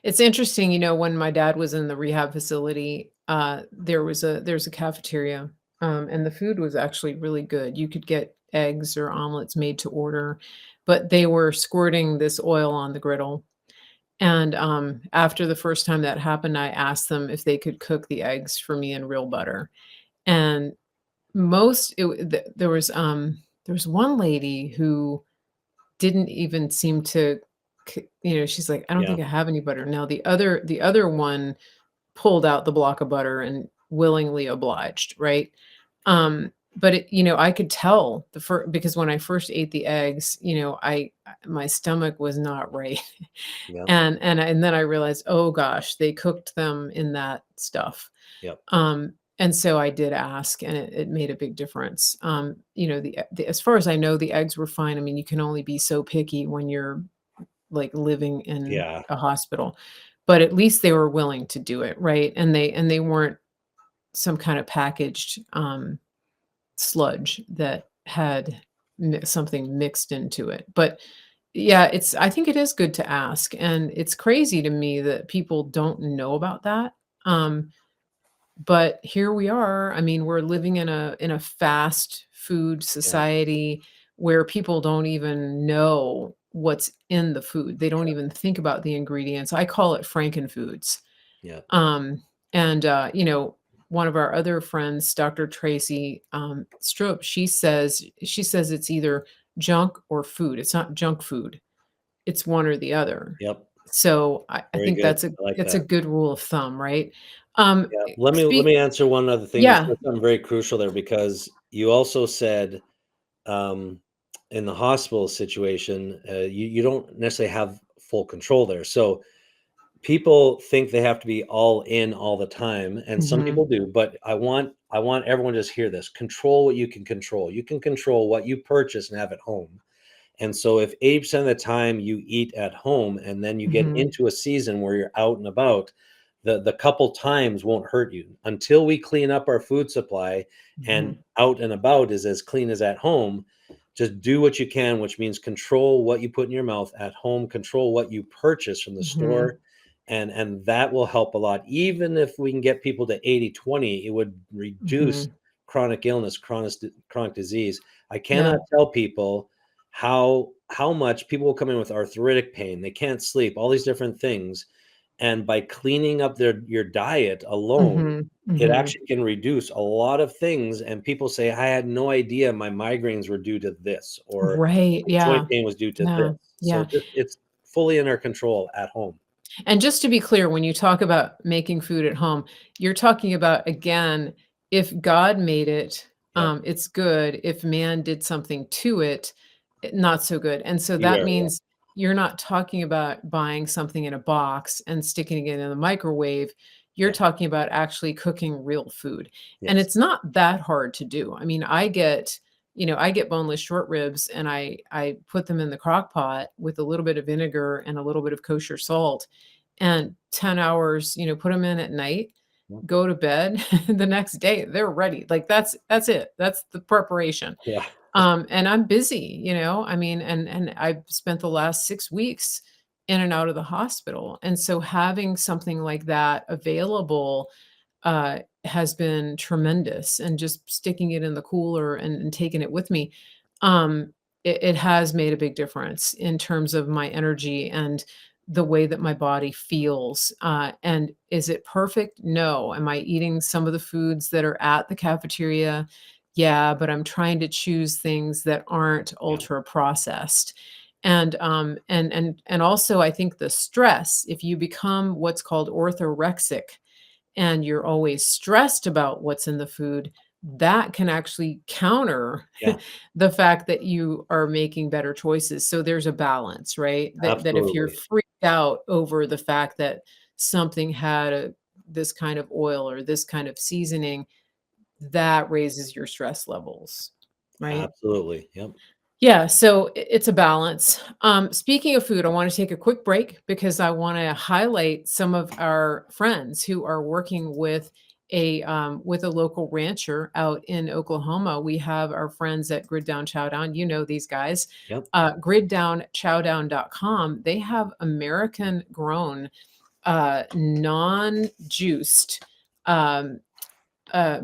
It's interesting, when my dad was in the rehab facility, there's a cafeteria, and the food was actually really good. You could get eggs or omelets made to order, but they were squirting this oil on the griddle. And, after the first time that happened, I asked them if they could cook the eggs for me in real butter. And most it w th there was one lady who didn't even seem to she's like, "I don't
Yeah,
think I have any butter." Now the other one pulled out the block of butter and willingly obliged, right? But I could tell because when I first ate the eggs, my stomach was not right.
yeah,
And then I realized, "Oh gosh, they cooked them in that stuff."
yep,
And so I did ask, and it made a big difference. As far as I know, the eggs were fine. I mean, you can only be so picky when you're, like, living in
yeah,
a hospital, but at least they were willing to do it, right? And they weren't some kind of packaged, sludge that had something mixed into it. But yeah, I think it is good to ask, and it's crazy to me that people don't know about that. But here we are. I mean, we're living in a fast food
yeah,
society where people don't even know what's in the food. They don't
yeah,
even think about the ingredients. I call it frankenfoods.
yeah,
And one of our other friends, Dr. Tracy Stroop, she says it's either junk or food. It's not junk food. It's one or the other.
yep.
So I
Very
think
good.
that's a
I like
it's a
that.
good rule of thumb, right? Um,
Yeah. Let
speak
me answer one other thing. You
Yeah.
said something very crucial there, because you also said, um, in the hospital situation, you don't necessarily have full control there. So people think they have to be all in all the time, and some
Mhm.
people do, but I want everyone to just hear this. Control what you can control. You can control what you purchase and have at home. And so if 80% of the time you eat at home and then you get
Mhm.
into a season where you're out and about, the couple times won't hurt you until we clean up our food supply and
Mhm.
out and about is as clean as at home. Just do what you can, which means control what you put in your mouth at home, control what you purchase from the
Mhm.
store, and that will help a lot. Even if we can get people to 80/20, it would reduce
Mhm.
chronic illness, chronic disease. I
Yeah.
cannot tell people how much people will come in with arthritic pain, they can't sleep, all these different things, and by cleaning up your diet alone,
Mhm.
it
Mhm.
actually can reduce a lot of things. And people say, I had no idea my migraines were due to this, or
Right.
my joint
Yeah.
pain was due to
Yeah.
this. So
Yeah.
just it's fully in our control at home.
And just to be clear, when you talk about making food at home, you're talking about, again, if God made it,
Yep.
it's good. If man did something to it, not so good. And so that
Beware. Yeah.
means you're not talking about buying something in a box and sticking it in the microwave. You're
Yeah.
talking about actually cooking real food. And
Yes.
it's not that hard to do. I mean, I get boneless short ribs and I put them in the crock pot with a little bit of vinegar and a little bit of kosher salt and 10 hours, put them in at night,
Yep.
go to bed, the next day, they're ready. Like, that's it. That's the preparation.
Yeah.
And I'm busy, I mean, and I've spent the last 6 weeks in and out of the hospital, and so having something like that available, has been tremendous, and just sticking it in the cooler and taking it with me, it has made a big difference in terms of my energy and the way that my body feels. And is it perfect? No. Am I eating some of the foods that are at the cafeteria? Yeah, but I'm trying to choose things that aren't
Yeah.
ultra processed. And also I think the stress, if you become what's called orthorexic, and you're always stressed about what's in the food, that can actually counter
Yeah.
the fact that you are making better choices. So there's a balance, right? That if you're
Absolutely.
freaked out over the fact that something had this kind of oil or this kind of seasoning, that raises your stress levels, right?
Absolutely. Yep.
Yeah, so it's a balance. Speaking of food, I want to take a quick break because I want to highlight some of our friends who are working with a local rancher out in Oklahoma. We have our friends at Grid Down Chowdown. You know these guys.
Yep.
Griddownchowdown.com. They have American grown non-juiced um,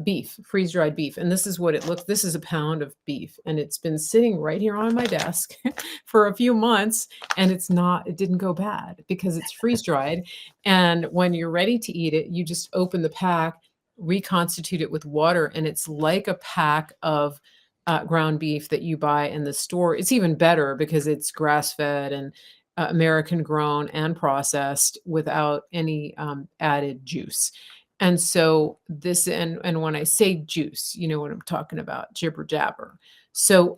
beef, freeze-dried beef, and this is what it looks. This is a pound of beef, and it's been sitting right here on my desk for a few months, and it didn't go bad because it's freeze-dried, and when you're ready to eat it, you just open the pack, reconstitute it with water, and it's like a pack of, ground beef that you buy in the store. It's even better because it's grass-fed and, American grown and processed without any, added juice. And so and when I say juice, you know what I'm talking about, jibber jabber. So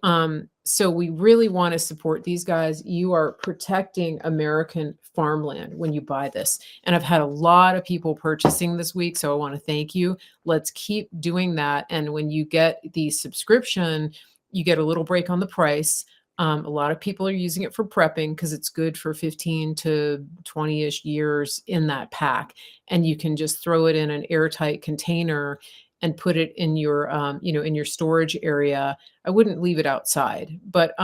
we really wanna support these guys. You are protecting American farmland when you buy this, and I've had a lot of people purchasing this week, so I wanna thank you. Let's keep doing that, and when you get the subscription, you get a little break on the price. A lot of people are using it for prepping because it's good for 15 to 20-ish years in that pack, and you can just throw it in an airtight container and put it in your in your storage area. I wouldn't leave it outside, but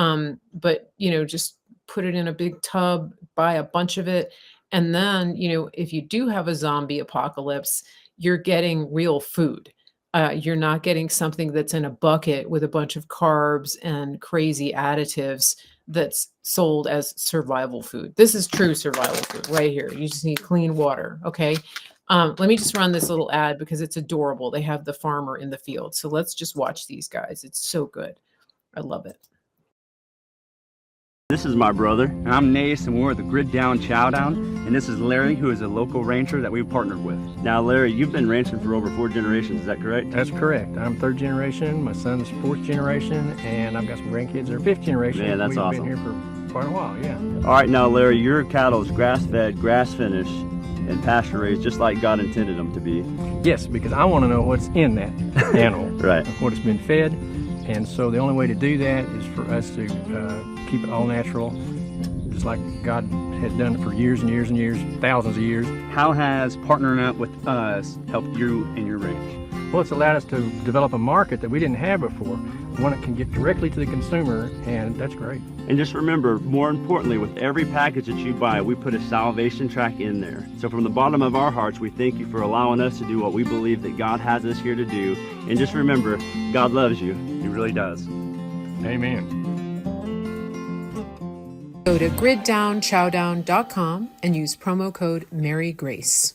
just put it in a big tub, buy a bunch of it, and then if you do have a zombie apocalypse, you're getting real food. You're not getting something that's in a bucket with a bunch of carbs and crazy additives that's sold as survival food. This is true survival food right here. You just need clean water, okay? Let me just run this little ad because it's adorable. They have the farmer in the field. So let's just watch these guys. It's so good. I love it.
This is my brother, and I'm Nace, and we're at the Grid Down Chowdown, and this is Larry, who is a local rancher that we've partnered with. Now, Larry, you've been ranching for over 4 generations, is that correct?
That's correct. I'm 3rd generation, my son's 4th generation, and I've got some grandkids that are 5th generation.
Man, that's
We've
awesome.
been here for quite a while, yeah.
All right, now Larry, your cattle is grass-fed, grass-finished, and pasture-raised, just like God intended them to be.
Yes, because I want to know what's in that animal,
Right.
what it's been fed, and so the only way to do that is for us to keep it all natural, just like God has done it for years and years and years, thousands of years.
How has partnering up with us helped you and your ranch?
Well, it's allowed us to develop a market that we didn't have before, one that can get directly to the consumer, and that's great.
And just remember, more importantly, with every package that you buy, we put a salvation track in there. So from the bottom of our hearts, we thank you for allowing us to do what we believe that God has us here to do. And just remember, God loves you. He really does.
Amen.
Go to griddownchowdown.com and use promo code MaryGrace.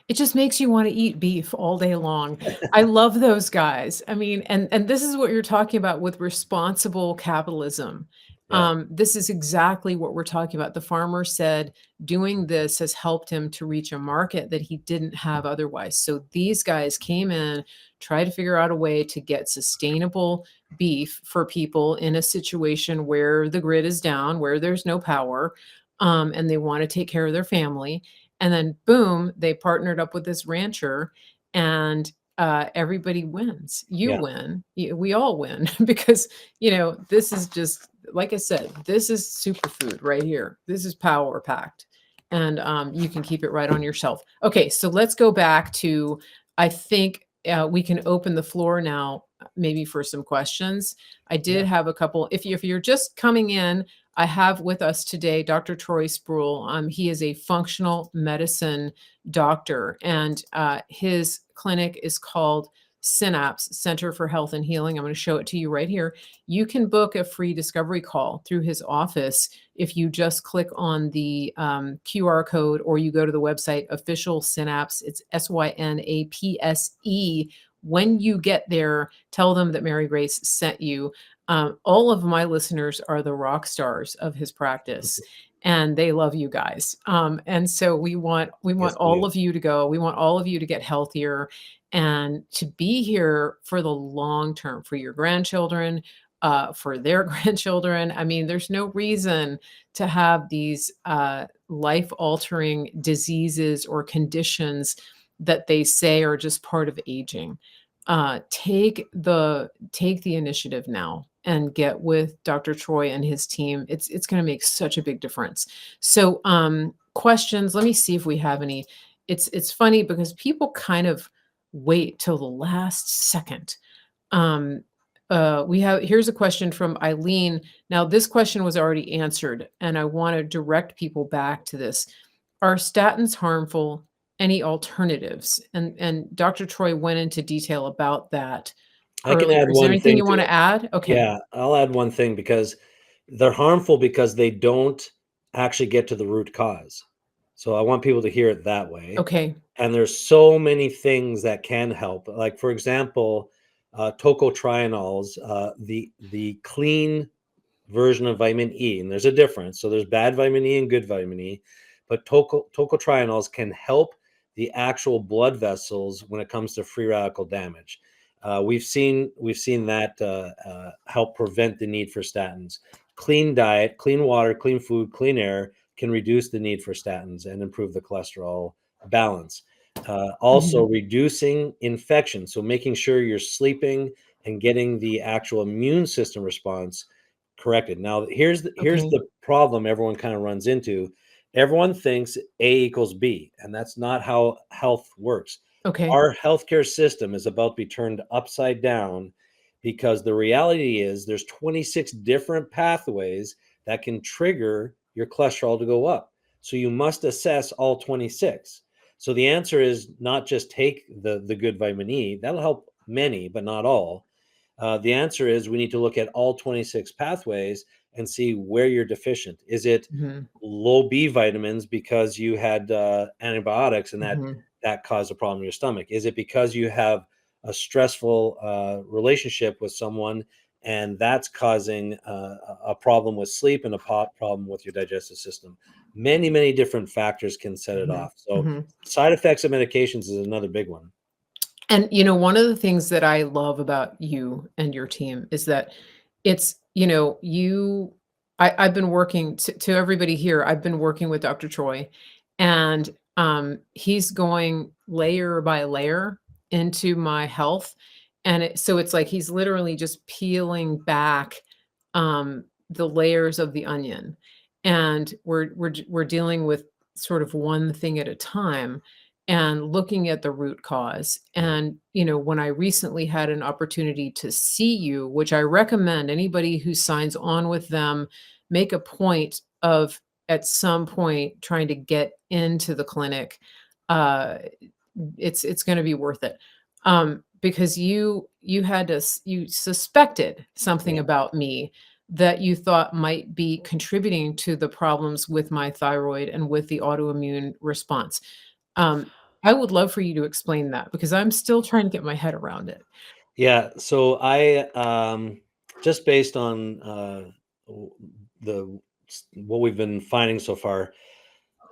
It just makes you want to eat beef all day long. I love those guys. I mean, and this is what you're talking about with responsible capitalism.
Yeah.
This is exactly what we're talking about. The farmer said doing this has helped him to reach a market that he didn't have otherwise. So these guys came in, tried to figure out a way to get sustainable beef for people in a situation where the grid is down, where there's no power, and they want to take care of their family. And then boom, they partnered up with this rancher, and everybody wins. You
Yeah.
win. We all win because, this is just, like I said, this is superfood right here. This is power packed, and you can keep it right on your shelf. Okay, so let's go back to, I think we can open the floor now, maybe for some questions. I did have a couple. If you're just coming in, I have with us today Dr. Troy Spurrill. He is a functional medicine doctor, and his clinic is called Synapse Center for Health and Healing. I'm going to show it to you right here. You can book a free discovery call through his office if you just click on the QR code, or you go to the website Official Synapse. It's SYNAPSE. When you get there, tell them that Mary Grace sent you. All of my listeners are the rock stars of his practice, and they love you guys. And so we want
Yes,
all
we
of you to go. We want all of you to get healthier and to be here for the long term, for your grandchildren, for their grandchildren. I mean, there's no reason to have these life-altering diseases or conditions that they say are just part of aging. Take the initiative now and get with Dr. Troy and his team. It's going to make such a big difference. So, questions. Let me see if we have any. It's funny because people kind of wait till the last second. Here's a question from Eileen. Now, this question was already answered, and I want to direct people back to this. Are statins harmful? Any alternatives? And Dr. Troy went into detail about that
I can
earlier.
add
Is there
one
anything
thing
you
to
want
it.
to add? Okay.
Yeah, I'll add one thing, because they're harmful because they don't actually get to the root cause. So I want people to hear it that way.
Okay.
And there's so many things that can help. Like, for example, tocotrienols, the clean version of vitamin E, and there's a difference. So there's bad vitamin E and good vitamin E, but tocotrienols can help the actual blood vessels when it comes to free radical damage. We've seen that help prevent the need for statins. Clean diet, clean water, clean food, clean air can reduce the need for statins and improve the cholesterol balance. Also, reducing infection, so making sure you're sleeping and getting the actual immune system response corrected. Now, here's the problem everyone kind of runs into. Everyone thinks A equals B, and that's not how health works.
Okay.
Our healthcare system is about to be turned upside down, because the reality is there's 26 different pathways that can trigger your cholesterol to go up. So you must assess all 26. So the answer is not just take the good vitamin E. That'll help many, but not all. The answer is we need to look at all 26 pathways and see where you're deficient. Is it low B vitamins because you had antibiotics and that caused a problem in your stomach? Is it because you have a stressful relationship with someone and that's causing a problem with sleep and a problem with your digestive system? Many, many different factors can set it off. So side effects of medications is another big one.
And, one of the things that I love about you and your team is that it's, you I've been working to everybody here, I've been working with Dr. Troy, and, he's going layer by layer into my health, and it's like he's literally just peeling back, the layers of the onion, and we're dealing with sort of one thing at a time and looking at the root cause. And, when I recently had an opportunity to see you, which I recommend anybody who signs on with them make a point of at some point trying to get into the clinic. Uh, it's going to be worth it. Because you had to you suspected something
Yeah.
about me that you thought might be contributing to the problems with my thyroid and with the autoimmune response. Um, I would love for you to explain that because I'm still trying to get my head around it.
Yeah, so I just based on w- the what we've been finding so far,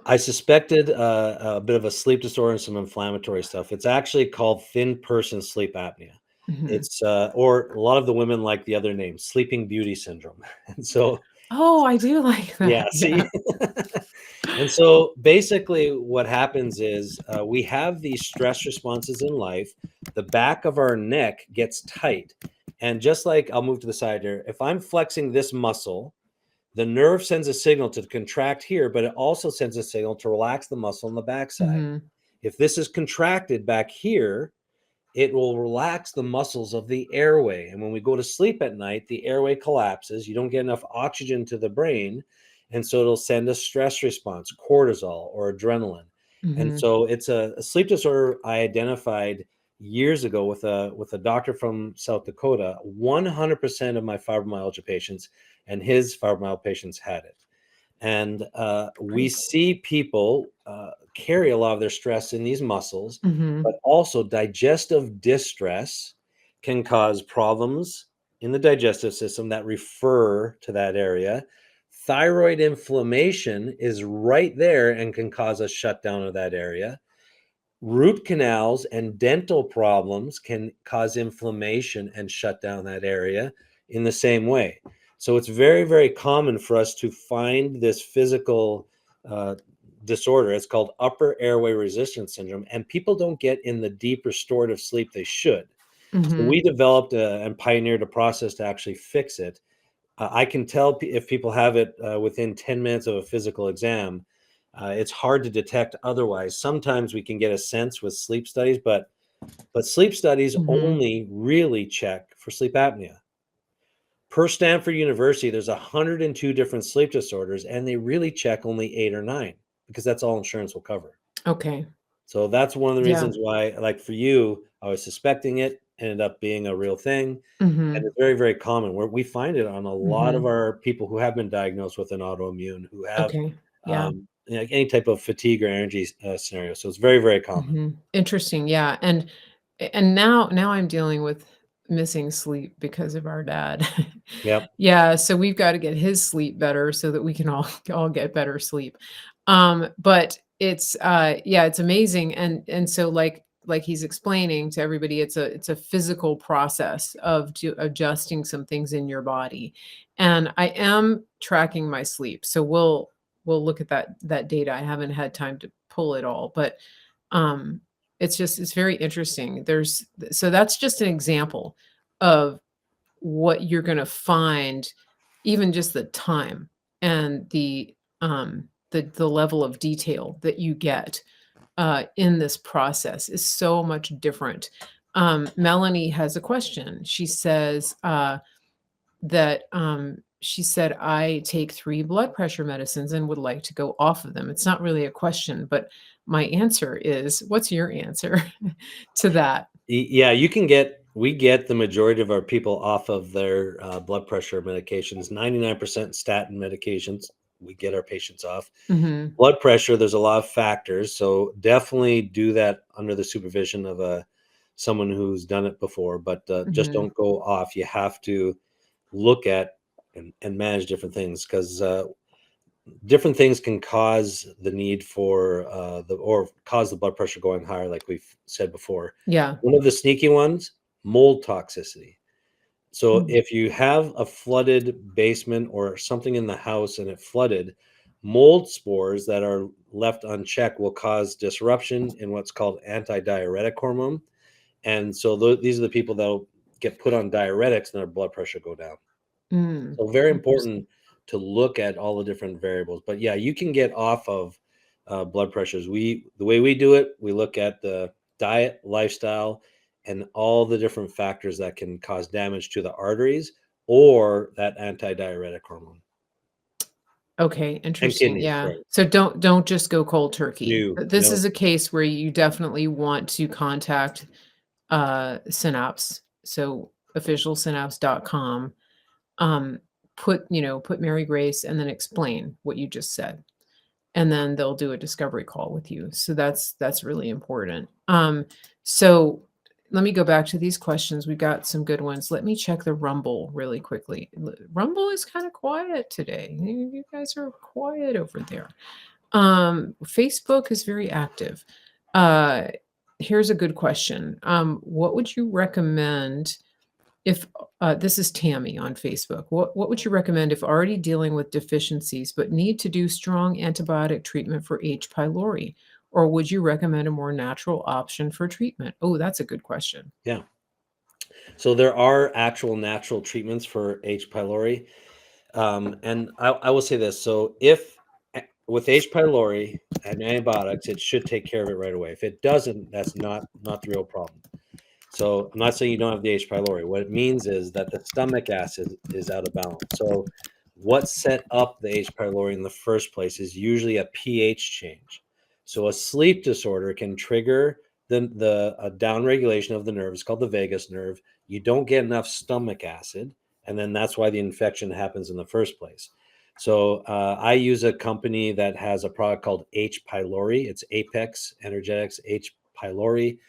I suspected a bit of a sleep disorder and some inflammatory stuff. It's actually called thin person sleep apnea.
Mhm.
It's or a lot of the women like the other name, sleeping beauty syndrome. And so
Oh, I do like
yeah,
that.
see.
Yeah.
And so basically, what happens is we have these stress responses in life. The back of our neck gets tight. And just like I'll move to the side here, if I'm flexing this muscle, the nerve sends a signal to contract here, but it also sends a signal to relax the muscle on the backside.
Mhm.
If this is contracted back here, it will relax the muscles of the airway. And when we go to sleep at night, the airway collapses. You don't get enough oxygen to the brain. And so it'll send a stress response, cortisol or adrenaline. And
Mhm.
so it's a sleep disorder I identified years ago with a doctor from South Dakota. 100% of my fibromyalgia patients and his fibromyalgia patients had it. And we
Great.
see people carry a lot of their stress in these muscles,
Mhm.
but also digestive distress can cause problems in the digestive system that refer to that area. Thyroid inflammation is right there and can cause a shutdown of that area. Root canals and dental problems can cause inflammation and shut down that area in the same way. So it's very, very common for us to find this physical uh, disorder. It's called upper airway resistance syndrome, and people don't get in the deep restorative sleep they should. So
Mhm.
we developed and pioneered a process to actually fix it. I can tell if people have it within 10 minutes of a physical exam. It's hard to detect otherwise. Sometimes we can get a sense with sleep studies, but sleep studies
Mhm.
only really check for sleep apnea. Per Stanford University, there's 102 different sleep disorders, and they really check only 8 or 9 because that's all insurance will cover.
Okay.
So that's one of the
Yeah.
reasons why, like for you, I was suspecting it, ended up being a real thing. And
Mhm.
it's very, very common where we find it on a lot of
Mhm.
our people who have been diagnosed with an autoimmune, who have
Okay. Yeah.
like any type of fatigue or energy scenario. So it's very, very common.
Mhm. Interesting, yeah, and now I'm dealing with missing sleep because of our dad.
Yep.
Yeah, so we've gotta get his sleep better so that we can all get better sleep. But it's, yeah, it's amazing, and so, like he's explaining to everybody, it's a physical process of adjusting some things in your body, and I am tracking my sleep, so we'll look at that data. I haven't had time to pull it all, but um, it's very interesting. So that's just an example of what you're gonna find, even just the time and the level of detail that you get, in this process is so much different. Melanie has a question. She says, she said, "I take 3 blood pressure medicines and would like to go off of them." It's not really a question, but my answer is what's your answer to that?
Yeah, we get the majority of our people off of their blood pressure medications, 99% statin medications. We get our patients off.
Mhm,
Blood pressure, there's a lot of factors. So definitely do that under the supervision of someone who's done it before, but just
mhm.
don't go off. You have to look at and manage different things because different things can cause the need for or cause the blood pressure going higher, like we've said before.
Yeah.
One of the sneaky ones, mold toxicity. So
Mm.
if you have a flooded basement or something in the house and it flooded, mold spores that are left unchecked will cause disruption in what's called antidiuretic hormone. And so these are the people that will get put on diuretics and their blood pressure go down.
Mm.
So very
Interesting.
important to look at all the different variables. But yeah, you can get off of blood pressures. The way we do it, we look at the diet, lifestyle, and all the different factors that can cause damage to the arteries or that antidiuretic hormone
Okay,
and
interesting,
kidneys.
yeah.
Sorry,
So don't just go cold turkey.
no,
This
no,
is a case where you definitely want to contact, Synapse, so officialsynapse.com, um, put Mary Grace and then explain what you just said, and then they'll do a discovery call with you. So that's really important. So let me go back to these questions. We've got some good ones. Let me check the Rumble really quickly. Rumble is kind of quiet today. You guys are quiet over there. Facebook is very active. Uh, Here's a good question. What would you recommend if this is Tammy on Facebook? What would you recommend if already dealing with deficiencies but need to do strong antibiotic treatment for H. pylori? Or would you recommend a more natural option for treatment? Oh, that's a good question.
yeah. So there are actual natural treatments for H. pylori. And I will say this. So if with H. pylori and antibiotics, it should take care of it right away. If it doesn't, that's not the real problem. So I'm not saying you don't have the H. pylori. What it means is that the stomach acid is out of balance. So what set up the H. pylori in the first place is usually a pH change. So a sleep disorder can trigger the downregulation of the nerve. It's called the vagus nerve. You don't get enough stomach acid, and then that's why the infection happens in the first place. So I use a company that has a product called H. pylori. It's Apex Energetics H. pylori.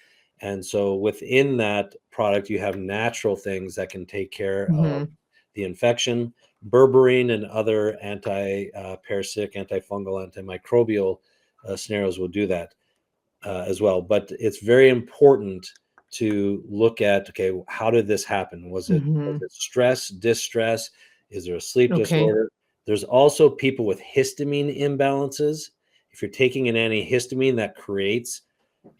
And so within that product, you have natural things that can take care of
Mhm.
the infection. Berberine and other anti-parasitic, antifungal, antimicrobial scenarios will do that as well. But it's very important to look at, okay, how did this happen? Was it
Mhm.
stress, distress? Is there a sleep
Okay.
disorder? There's also people with histamine imbalances. If you're taking an antihistamine, that creates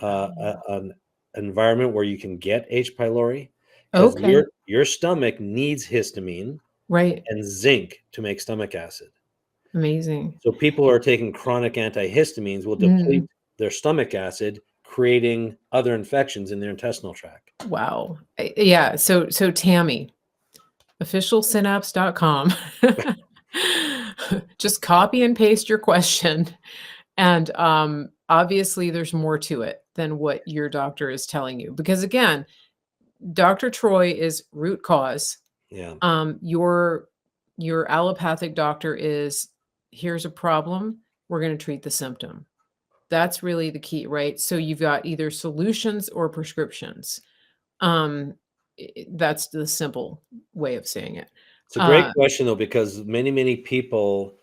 an environment where you can get H. pylori because
Okay.
your stomach needs histamine
Right.
and zinc to make stomach acid.
Amazing.
So people who are taking chronic antihistamines will deplete
Mm.
their stomach acid, creating other infections in their intestinal tract.
Wow. Yeah. So Tammy, officialsynapse.com. Just copy and paste your question. And obviously, there's more to it than what your doctor is telling you. Because again, Dr. Troy is root cause.
Yeah.
Your allopathic doctor is here's a problem. We're going to treat the symptom. That's really the key, right? So you've got either solutions or prescriptions. Um, that's the simple way of saying it.
It's a great
Uh,
question, though, because many people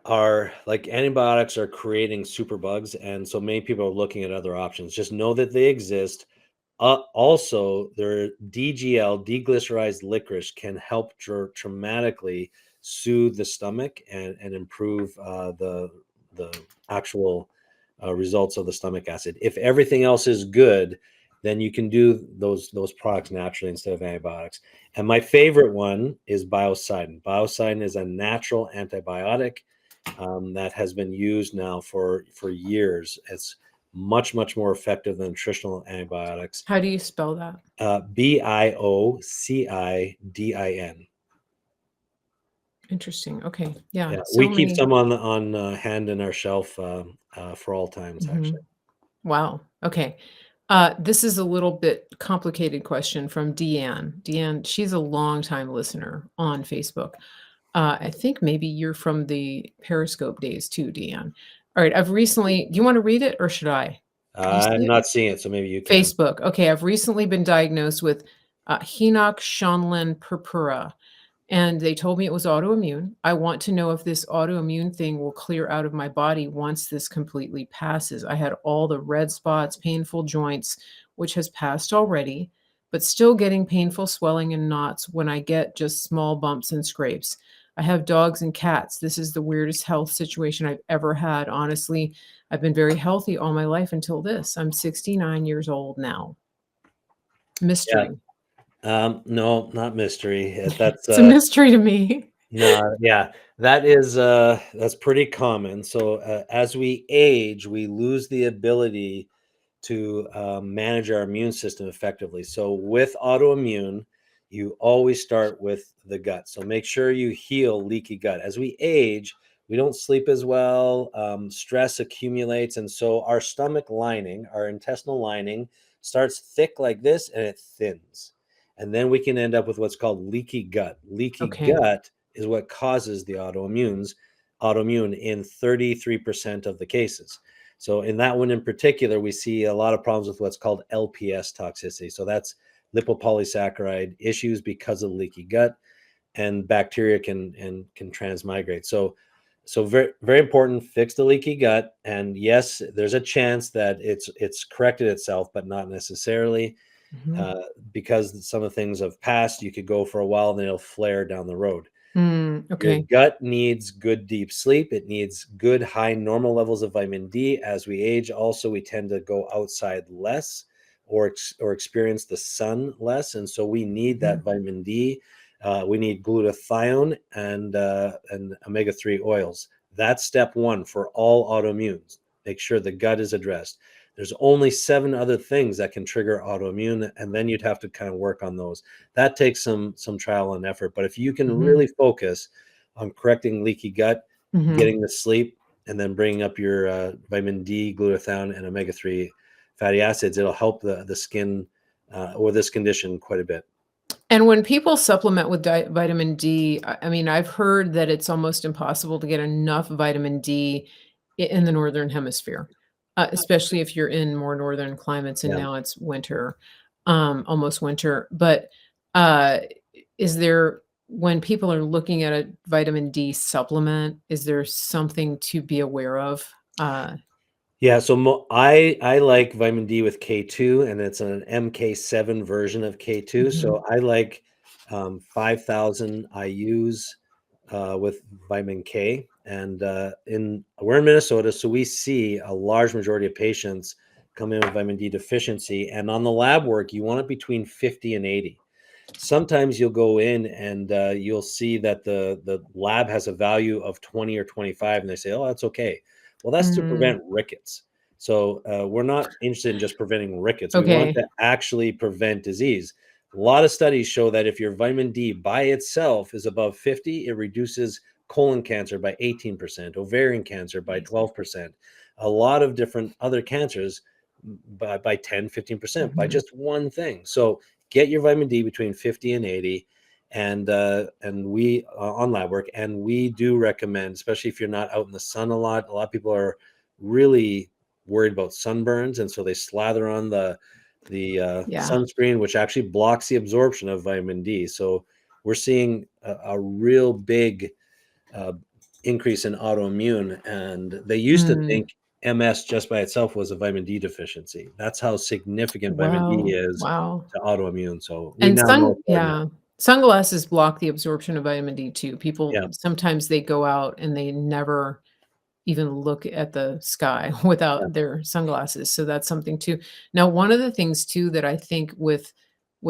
are like antibiotics are creating superbugs. And so many people are looking at other options. Just know that they exist. Also, their DGL, deglycerized licorice, can help dramatically soothe the stomach and improve the actual results of the stomach acid. If everything else is good, then you can do those products naturally instead of antibiotics. And my favorite one is Biocidin. Biocidin is a natural antibiotic that has been used now for years. It's much more effective than nutritional antibiotics.
how do you spell that?
Biocidin.
Interesting. Okay. Yeah.
Yeah, we
So
keep
many.
some on hand in our shelf for all times.
Mhm.
Actually,
Wow. Okay. This is a little bit complicated question from Deanne. Deanne, she's a longtime listener on Facebook. I think maybe you're from the Periscope days too, Deanne. All right. Do you want to read it or should I? Do you see
I'm
it?
not seeing it, so maybe you can.
Facebook. Okay. I've recently been diagnosed with Henoch-Schönlein purpura, and they told me it was autoimmune. I want to know if this autoimmune thing will clear out of my body once this completely passes. I had all the red spots, painful joints, which has passed already. but still getting painful swelling and knots when I get just small bumps and scrapes. I have dogs and cats. This is the weirdest health situation I've ever had. Honestly, I've been very healthy all my life until this. I'm 69 years old now.
Yeah.
Mystery.
No, not mystery. That's
It's a mystery to me.
no, yeah, that's pretty common. So as we age, we lose the ability to manage our immune system effectively. So with autoimmune, you always start with the gut. So make sure you heal leaky gut. As we age, we don't sleep as well. Stress accumulates, and so our stomach lining, our intestinal lining, starts thick like this, and it thins. And then we can end up with what's called leaky gut. Leaky
Okay.
gut is what causes the autoimmune in 33% of the cases. So in that one in particular, we see a lot of problems with what's called LPS toxicity. So that's lipopolysaccharide issues because of leaky gut, and bacteria can transmigrate. So very very important. Fix the leaky gut, and yes, there's a chance that it's corrected itself, but not necessarily.
Mhm.
Because some of the things have passed, you could go for a while, and then it'll flare down the road. Your
Okay.
gut needs good deep sleep. It needs good high normal levels of vitamin D. As we age, also we tend to go outside less or experience the sun less, and so we need that
Mhm.
vitamin D. We need glutathione and omega-3 oils. That's step one for all autoimmunes. Make sure the gut is addressed. There's only 7 other things that can trigger autoimmune, and then you'd have to kind of work on those. That takes some trial and effort. But if you can
Mhm.
really focus on correcting leaky gut,
Mhm.
getting the sleep, and then bringing up your vitamin D, glutathione, and omega-3 fatty acids, it'll help the skin or this condition quite a bit.
And when people supplement with vitamin D, I mean, I've heard that it's almost impossible to get enough vitamin D in the northern hemisphere, especially if you're in more northern climates. And
Yeah.
now it's winter, almost winter. But uh, is there, when people are looking at a vitamin D supplement, is there something to be aware of?
Yeah, so I like vitamin D with K2, and it's an MK7 version of K2.
Mhm.
So I like 5,000 IU's with vitamin K. And we're in Minnesota, so we see a large majority of patients come in with vitamin D deficiency. And on the lab work, you want it between 50 and 80. Sometimes you'll go in and you'll see that the lab has a value of 20 or 25, and they say, "Oh, that's okay." Well, that's to
Mm,
prevent rickets. So we're not interested in just preventing rickets. We want
okay.
to actually prevent disease. A lot of studies show that if your vitamin D by itself is above 50, it reduces colon cancer by 18%, ovarian cancer by
Amazing.
12%, a lot of different other cancers by 10, 15%, by
Mhm.
just one thing. So get your vitamin D between 50 and 80, and we on lab work, and we do recommend, especially if you're not out in the sun a lot. A lot of people are really worried about sunburns, and so they slather on the
Yeah.
sunscreen, which actually blocks the absorption of vitamin D. So we're seeing a real big uh, increase in autoimmune, and they used to
Mm.
think MS just by itself was a vitamin D deficiency. That's how significant vitamin D
Wow.
is
Wow.
to autoimmune. So we
And
now know it's more than that.
sunglasses block the absorption of vitamin D too. People,
Yeah,
sometimes they go out and they never even look at the sky
yeah,
without their sunglasses, so that's something too. Now, one of the things too that I think with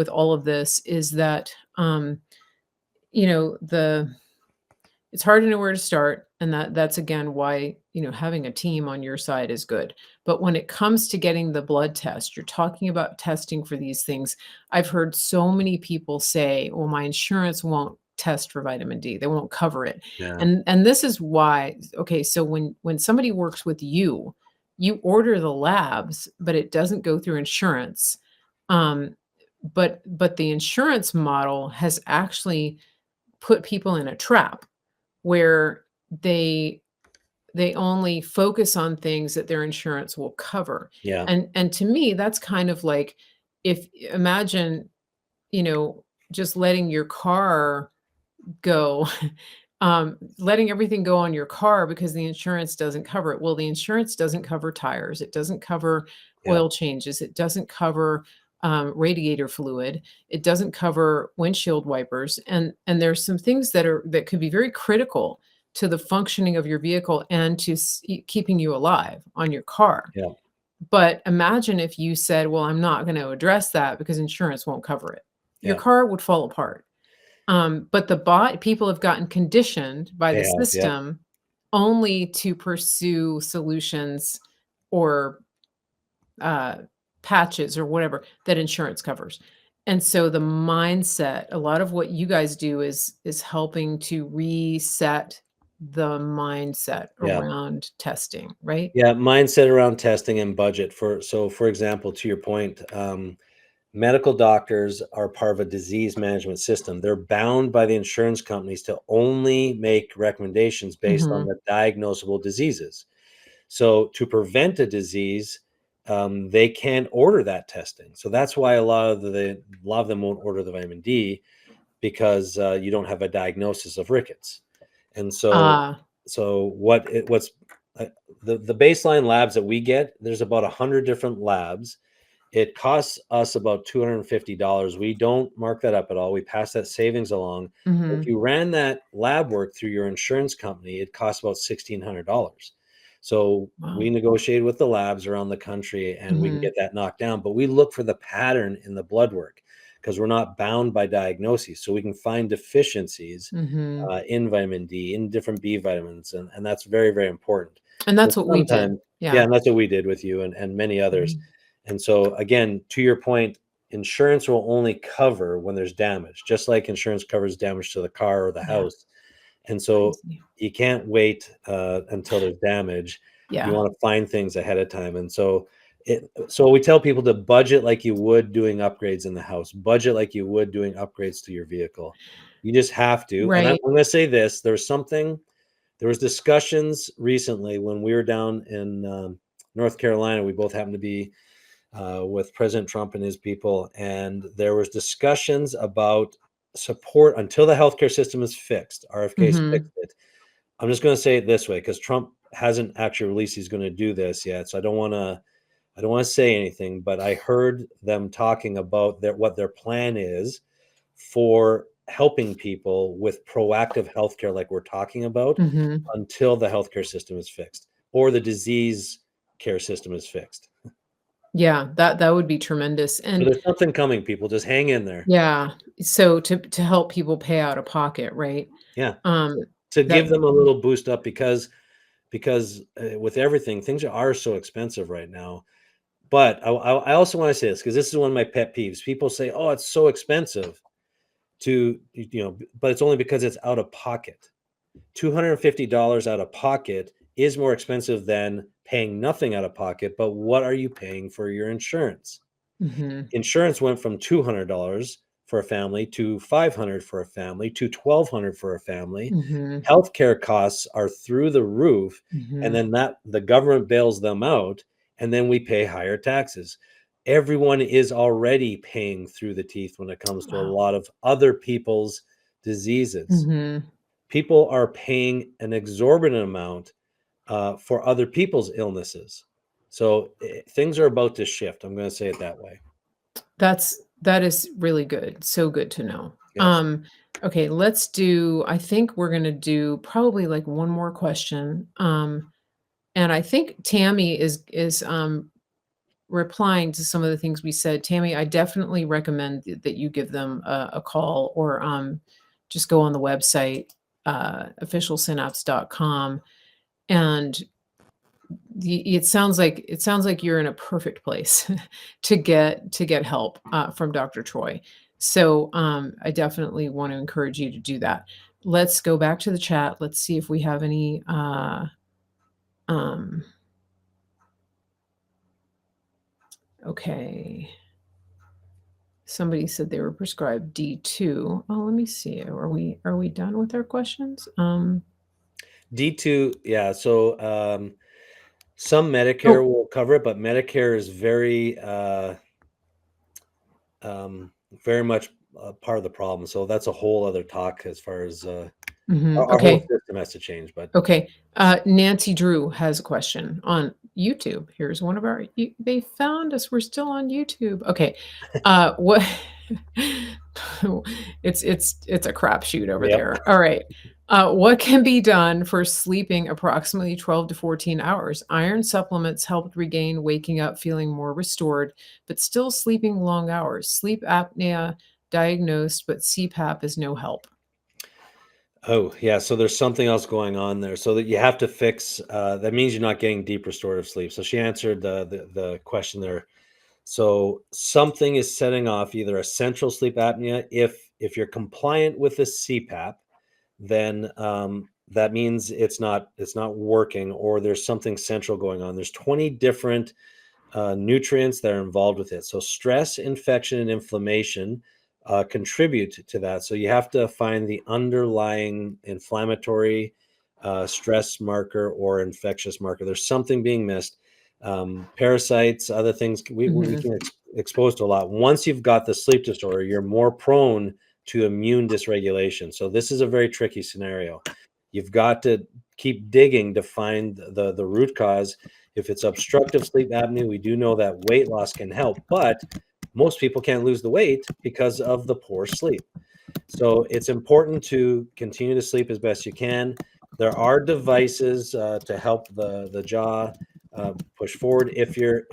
all of this is that, the it's hard to know where to start, and that's again why, having a team on your side is good. But when it comes to getting the blood test, you're talking about testing for these things. I've heard so many people say, "Well, my insurance won't test for vitamin D. They won't cover it."
yeah,
And this is why, okay, so when somebody works with you, you order the labs, but it doesn't go through insurance. Um, but the insurance model has actually put people in a trap where they only focus on things that their insurance will cover.
yeah,
And to me, that's kind of like, if imagine, you know, just letting your car go, letting everything go on your car because the insurance doesn't cover it. Well, the insurance doesn't cover tires, it doesn't cover
yeah,
oil changes, it doesn't cover radiator fluid. It doesn't cover windshield wipers, and there's some things that could be very critical to the functioning of your vehicle and to keeping you alive on your car.
Yeah.
But imagine if you said, "Well, I'm not going to address that because insurance won't cover it." Your
Yeah.
car would fall apart. But people have gotten conditioned by
They
the
have. Yeah.
system only to pursue solutions or patches or whatever that insurance covers. And so the mindset, a lot of what you guys do is helping to reset the mindset
Yeah.
around testing, right?
Yeah. Mindset around testing and budget for example, to your point, medical doctors are part of a disease management system. They're bound by the insurance companies to only make recommendations based on
Mhm.
the diagnosable diseases. So to prevent a disease, they can't order that testing. So that's why a lot of them won't order the vitamin D, because you don't have a diagnosis of rickets. And so
Ah,
what's uh, the baseline labs that we get, there's about 100 different labs. It costs us about $250. We don't mark that up at all. We pass that savings along. If
mhm.
you ran that lab work through your insurance company, it costs about $1,600. So we
Wow.
negotiate with the labs around the country and we can
Mhm.
get that knocked down. But we look for the pattern in the blood work because we're not bound by diagnoses. So we can find deficiencies
Mhm.
in vitamin D, in different B vitamins. And that's very, very important.
And
So
that's what we did.
sometimes, yeah,
Yeah.
and that's what we did with you and many others.
Mhm.
And so again, to your point, insurance will only cover when there's damage, just like insurance covers damage to the car or the
Yeah.
house. And so
Crazy.
you can't wait until there's damage. You
Yeah.
want to find things ahead of time. And so we tell people to budget like you would doing upgrades in the house, budget like you would doing upgrades to your vehicle. You just have to. And I'm
Right.
going to say this, there was discussions recently when we were down in North Carolina. We both happened to be with President Trump and his people, and there was discussions about support until the healthcare system is fixed. RFK's
Mhm.
fixed it. I'm just going to say it this way because Trump hasn't actually released he's going to do this yet, so I don't want to say anything. But I heard them talking about what their plan is for helping people with proactive healthcare, like we're talking about,
Mhm.
until the healthcare system is fixed or the disease care system is fixed.
Yeah, that would be tremendous,
So
and
there's something coming, people. Just hang in there.
yeah, so to help people pay out of pocket, right?
Yeah,
Um,
to
that
give them a little boost up because with everything, things are so expensive right now. But I also want to say this because this is one of my pet peeves. People say, "Oh, it's so expensive but it's only because it's out of pocket. $250 out of pocket is more expensive than paying nothing out of pocket. But what are you paying for your insurance?
Mhm.
Insurance went from $200 for a family to $500 for a family to $1,200 for a family.
Mhm.
Healthcare costs are through the roof, and
Mhm.
then that the government bails them out, and then we pay higher taxes. Everyone is already paying through the teeth when it comes to a
Wow.
lot of other people's diseases.
Mhm.
People are paying an exorbitant amount for other people's illnesses. So things are about to shift. I'm going to say it that way.
That is really good, so good to know.
Yes.
Okay, I think we're gonna do probably, like, one more question, and I think Tammy is replying to some of the things we said. Tammy, I definitely recommend that you give them a call or, just go on the website, officialsynapse.com, and it sounds like you're in a perfect place to get help, from Dr. Troy. So, I definitely want to encourage you to do that. Let's go back to the chat. Let's see if we have any, um okay. Somebody said they were prescribed D2. Oh, let me see. Are we done with our questions?
D2, yeah. So some Medicare
Oh,
will cover it, but Medicare is very much part of the problem. So that's a whole other talk as far as
mhm,
our whole
okay.
system has to change. But
Okay. Nancy Drew has a question on YouTube. Here's one of our they found us. We're still on YouTube. Okay. What it's a crapshoot over
Yep.
there. All right. What can be done for sleeping approximately 12 to 14 hours? Iron supplements helped regain waking up feeling more restored, but still sleeping long hours. Sleep apnea diagnosed, but CPAP is no help.
Oh, yeah. So there's something else going on there. So that you have to fix. That means you're not getting deep restorative sleep. So she answered the question there. So something is setting off either a central sleep apnea. If you're compliant with the CPAP, then that means it's not working, or there's something central going on. There's 20 different nutrients that are involved with it. So stress, infection, and inflammation contribute to that. So you have to find the underlying inflammatory stress marker or infectious marker. There's something being missed. Parasites, other things we
Mhm.
can expose to a lot. Once you've got the sleep disorder, you're more prone to immune dysregulation. So this is a very tricky scenario. You've got to keep digging to find the root cause. If it's obstructive sleep apnea, we do know that weight loss can help, but most people can't lose the weight because of the poor sleep. So it's important to continue to sleep as best you can. There are devices to help the jaw push forward. If you're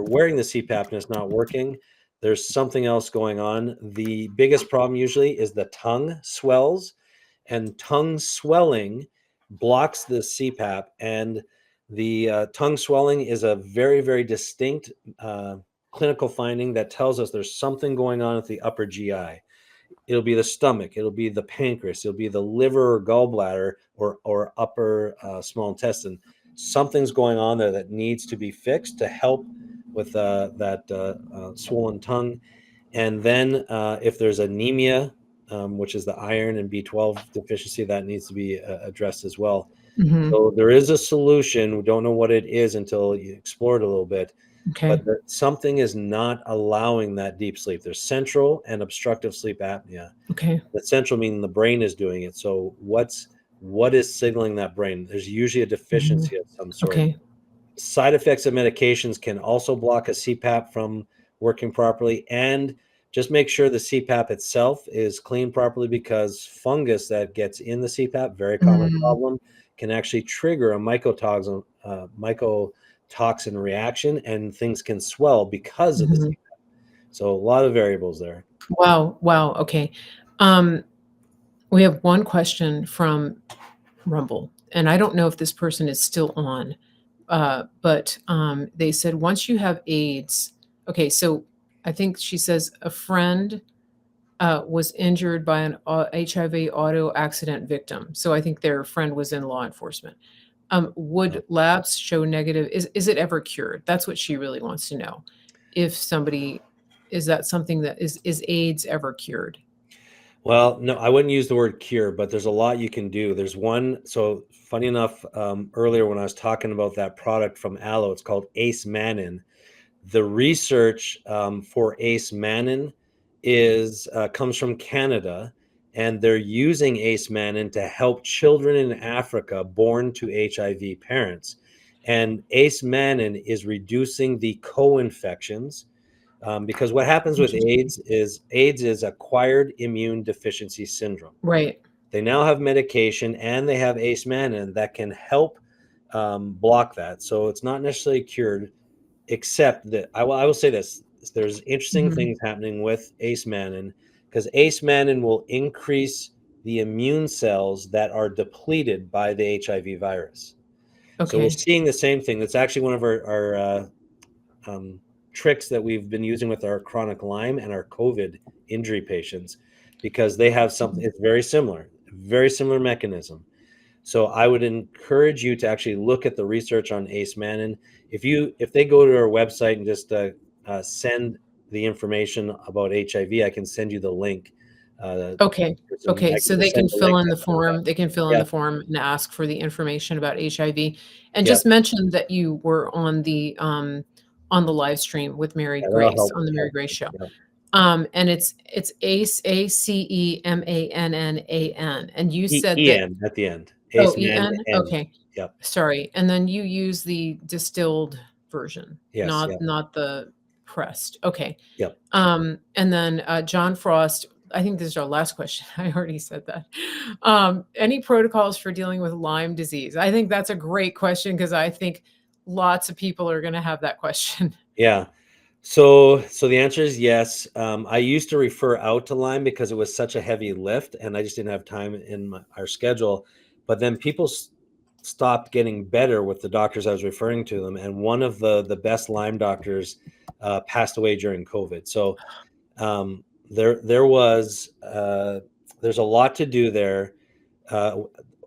wearing the CPAP and it's not working, there's something else going on. The biggest problem usually is the tongue swells, and tongue swelling blocks the CPAP. And the tongue swelling is a very, very distinct clinical finding that tells us there's something going on with the upper GI. It'll be the stomach, it'll be the pancreas, it'll be the liver or gallbladder or upper small intestine. Something's going on there that needs to be fixed to help with that swollen tongue. And then if there's anemia, which is the iron and B12 deficiency, that needs to be addressed as well.
Mhm.
So there is a solution. We don't know what it is until you explore it a little bit.
Okay.
But something is not allowing that deep sleep. There's central and obstructive sleep apnea.
Okay.
The central meaning the brain is doing it. So what is signaling that brain? There's usually a deficiency of some sort.
Okay.
Side effects of medications can also block a CPAP from working properly. And just make sure the CPAP itself is cleaned properly, because fungus that gets in the CPAP, very common problem, can actually trigger a mycotoxin reaction, and things can swell because of the
Mhm.
CPAP. So a lot of variables there.
Wow. Wow. Okay. We have one question from Rumble, and I don't know if this person is still on, but they said once you have AIDS, okay, so I think she says a friend was injured by an HIV auto accident victim. So I think their friend was in law enforcement. Would labs show negative? Is it ever cured? That's what she really wants to know. If somebody is that something that is AIDS ever cured?
Well, no, I wouldn't use the word cure, but there's a lot you can do. There's one. So funny enough, earlier when I was talking about that product from Aloe, it's called Ace Mannin. The research for Ace Mannin is comes from Canada, and they're using Ace Mannin to help children in Africa born to HIV parents. And Ace Mannin is reducing the co-infections, because what happens with
Interesting.
AIDS is acquired immune deficiency syndrome.
Right.
They now have medication, and they have Ace Mannin that can help block that. So it's not necessarily cured, except that I will say this: there's interesting
Mhm.
things happening with Ace Mannin, because Ace Mannin will increase the immune cells that are depleted by the HIV virus. So we're
Okay.
seeing the same thing. That's actually one of our um, tricks that we've been using with our chronic Lyme and our COVID injury patients, because they have something. It's very similar mechanism. So I would encourage you to actually look at the research on Ace Mannin. If they go to our website and just send the information about HIV, I can send you the link.
Okay. Okay,
I can
so they
just send
can
the
fill
link
in the
after that.
form they can fill in
Yeah,
the form and ask for the information about HIV. And
yeah,
just mention that you were on the live stream with Mary
yeah. That'll
Grace, on the Mary
help.
Grace Show.
Yeah.
And it's Ace, ACEMANNAN, and you said that
En at the end.
oh,
Ace Mannin
EN?
N.
Okay.
Yep.
Sorry, and then you use the distilled version,
Yes. Yep.
not the pressed. Okay.
Yep.
And then, John Frost, I think this is our last question. I already said that. Any protocols for dealing with Lyme disease? I think that's a great question because I think lots of people are gonna have that question.
Yeah. So the answer is yes. I used to refer out to Lyme because it was such a heavy lift, and I just didn't have time in our schedule. But then people stopped getting better with the doctors I was referring to them, and one of the best Lyme doctors passed away during COVID. So there was there's a lot to do there. Uh,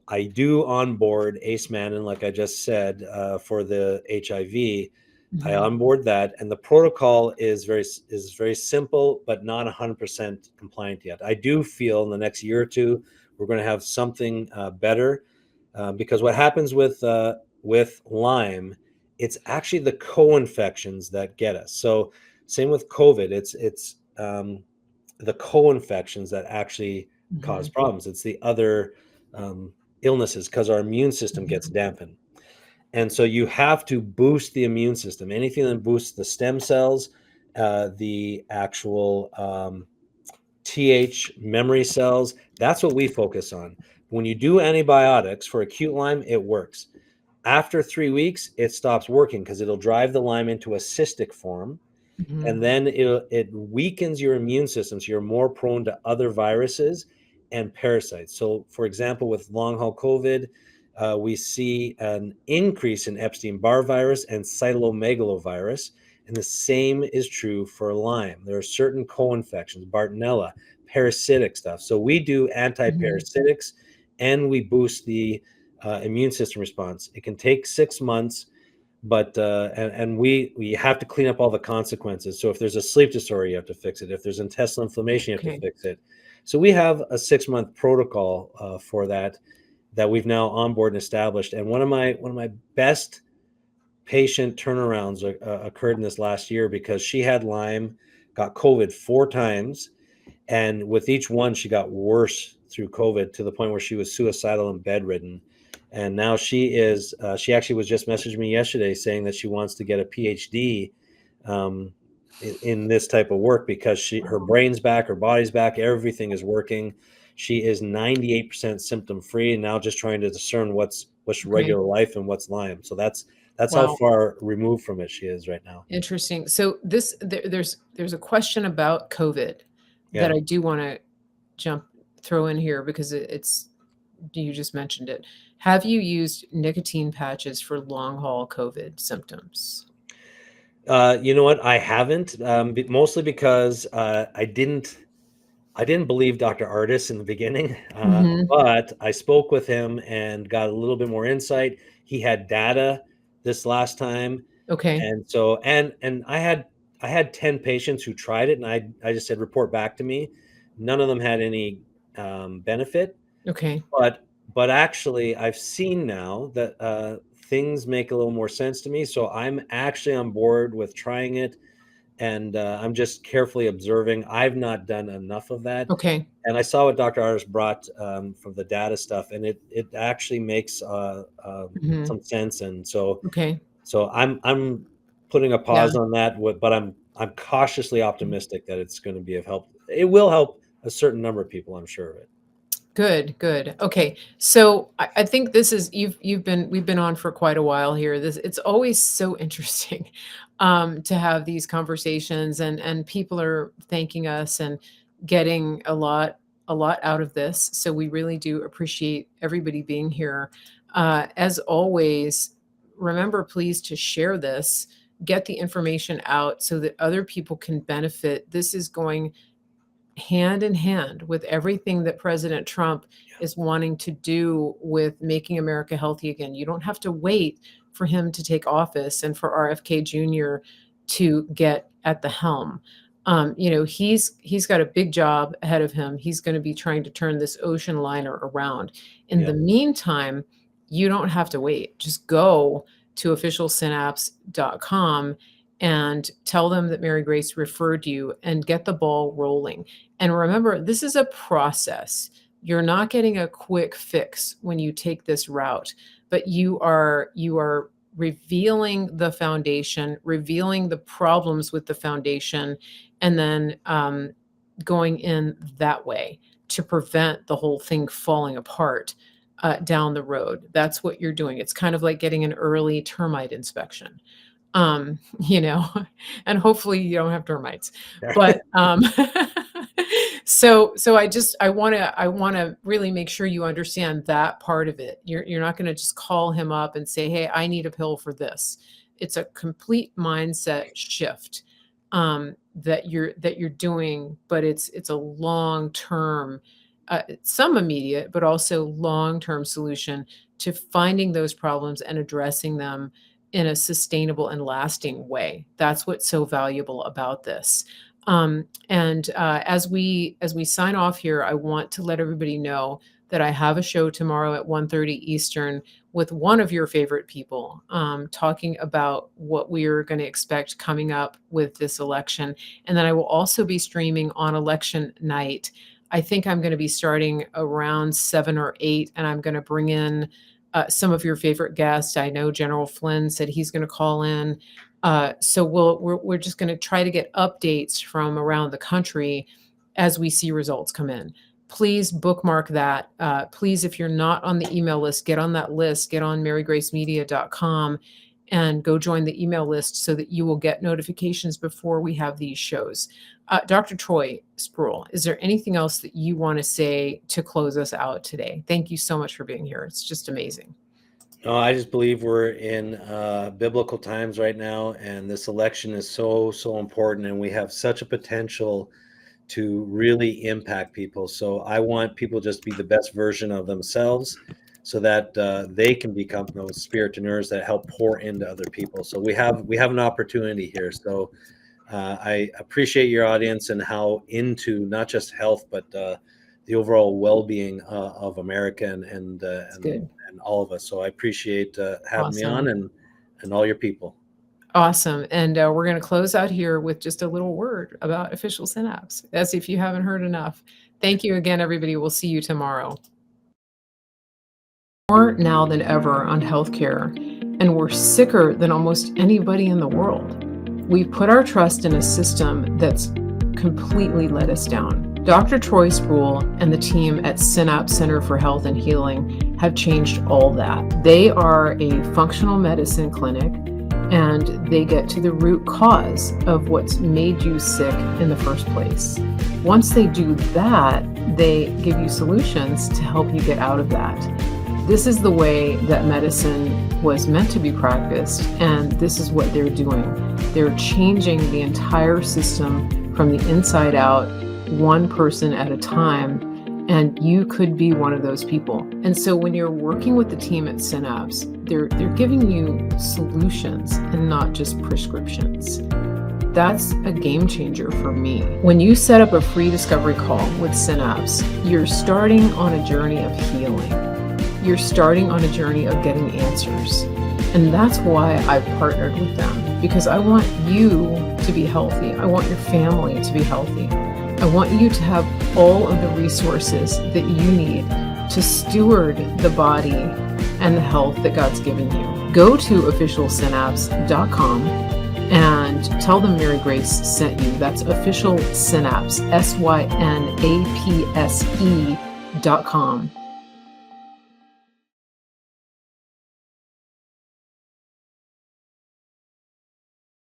I do onboard Ace Mannon, like I just said, for the HIV. I
Mhm.
onboard that, and the protocol is very simple, but not 100% compliant yet. I do feel in the next year or two we're going to have something better, because what happens with Lyme, it's actually the co-infections that get us. So same with COVID, it's the co-infections that actually cause
Mhm.
problems. It's the other um, illnesses because our immune system gets
Mhm.
dampened. And so you have to boost the immune system. Anything that boosts the stem cells, the actual TH memory cells, that's what we focus on. When you do antibiotics for acute Lyme, it works. After 3 weeks, it stops working because it'll drive the Lyme into a cystic form,
Mhm.
and then it weakens your immune system, so you're more prone to other viruses and parasites. So, for example, with long haul COVID, we see an increase in Epstein-Barr virus and cytomegalovirus, and the same is true for Lyme. There are certain co-infections, Bartonella, parasitic stuff. So we do
Mhm.
anti-parasitics, and we boost the immune system response. It can take 6 months, but and we have to clean up all the consequences. So if there's a sleep disorder, you have to fix it. If there's intestinal inflammation, you have to
Okay.
fix it. So we have a 6 month protocol for that we've now onboard and established. And one of my best patient turnarounds occurred in this last year because she had Lyme, got COVID 4 times, and with each one, she got worse through COVID to the point where she was suicidal and bedridden. And now she actually was just messaging me yesterday saying that she wants to get a PhD um, in this type of work because her
Wow.
brain's back, her body's back, everything is working. She is 98% symptom free and now just trying to discern what's
Okay.
regular life and what's Lyme. So that's how
Wow.
far removed from it she is right now.
Interesting. So there's a question about COVID that
Yeah.
I do wanna jump throw in here because it's you just mentioned it. Have you used nicotine patches for long haul COVID symptoms?
You know what? I haven't, mostly because I didn't believe Dr. Artis in the beginning,
Mhm.
but I spoke with him and got a little bit more insight. He had data this last time,
Okay.
and so and I had 10 patients who tried it, and I just said report back to me. None of them had any benefit,
Okay.
but but actually I've seen now that things make a little more sense to me. So I'm actually on board with trying it, and I'm just carefully observing. I've not done enough of that,
Okay.
and I saw what Dr. Artis brought from the data stuff, and it actually makes
Mhm.
some sense. And so
Okay.
I'm putting a
Yeah.
pause on that, but I'm cautiously optimistic that it's going to be of help. It will help a certain number of people, I'm sure of it.
Good, good. Okay. So I think this is we've been on for quite a while here. This it's always so interesting to have these conversations and people are thanking us and getting a lot out of this. So we really do appreciate everybody being here. As always, remember please to share this, get the information out so that other people can benefit. This is going hand in hand with everything that President Trump is wanting to do with making America healthy again. You don't have to wait for him to take office and for RFK Jr. to get at the helm. He's got a big job ahead of him. He's going to be trying to turn this ocean liner around. In
Yeah.
the meantime, you don't have to wait. Just go to officialsynapse.com and tell them that Mary Grace referred you and get the ball rolling. And remember, this is a process. You're not getting a quick fix when you take this route. but you are revealing the foundation, revealing the problems with the foundation, and then going in that way to prevent the whole thing falling apart down the road. That's what you're doing. It's kind of like getting an early termite inspection, you know, and hopefully you don't have termites. But so I want to really make sure you understand that part of it. You're not going to just call him up and say, "Hey, I need a pill for this." It's a complete mindset shift that you're doing, but it's a long-term, some immediate, but also long-term solution to finding those problems and addressing them in a sustainable and lasting way. That's what's so valuable about this. And as we sign off here, I want to let everybody know that I have a show tomorrow at 1:30 Eastern with one of your favorite people, talking about what we are going to expect coming up with this election. And then I will also be streaming on election night. I think I'm going to be starting around 7 or 8, and I'm going to bring in some of your favorite guests. I know General Flynn said he's going to call in. So we're just going to try to get updates from around the country as we see results come in. Please bookmark that. Please, if you're not on the email list, get on that list, get on marygracemedia.com and go join the email list so that you will get notifications before we have these shows. Dr. Troy Spurrill, is there anything else that you want to say to close us out today? Thank you so much for being here. It's just amazing.
No, I just believe we're in biblical times right now, and this election is so important, and we have such a potential to really impact people. So I want people just to be the best version of themselves so that they can become those spiritaneurs that help pour into other people. So we have an opportunity here. So I appreciate your audience and how into not just health, but the overall well-being of America and all of us. So I appreciate having me on and all your people.
Awesome. And we're going to close out here with just a little word about Official Synapse, as if you haven't heard enough. Thank you again, everybody. We'll see you tomorrow. More now than ever on healthcare, and we're sicker than almost anybody in the world. We've put our trust in a system that's completely let us down. Dr. Troy Spurrill and the team at Synapse Center for Health and Healing have changed all that. They are a functional medicine clinic, and they get to the root cause of what's made you sick in the first place. Once they do that, they give you solutions to help you get out of that. This is the way that medicine was meant to be practiced, and this is what they're doing. They're changing the entire system from the inside out, one person at a time, and you could be one of those people. And so when you're working with the team at Synapse, they're giving you solutions and not just prescriptions. That's a game changer for me. When you set up a free discovery call with Synapse, you're starting on a journey of healing. You're starting on a journey of getting answers. And that's why I've partnered with them, because I want you to be healthy. I want your family to be healthy. I want you to have all of the resources that you need to steward the body and the health that God's given you. Go to officialsynapse.com and tell them Mary Grace sent you. That's Official Synapse, SYNAPSE.com.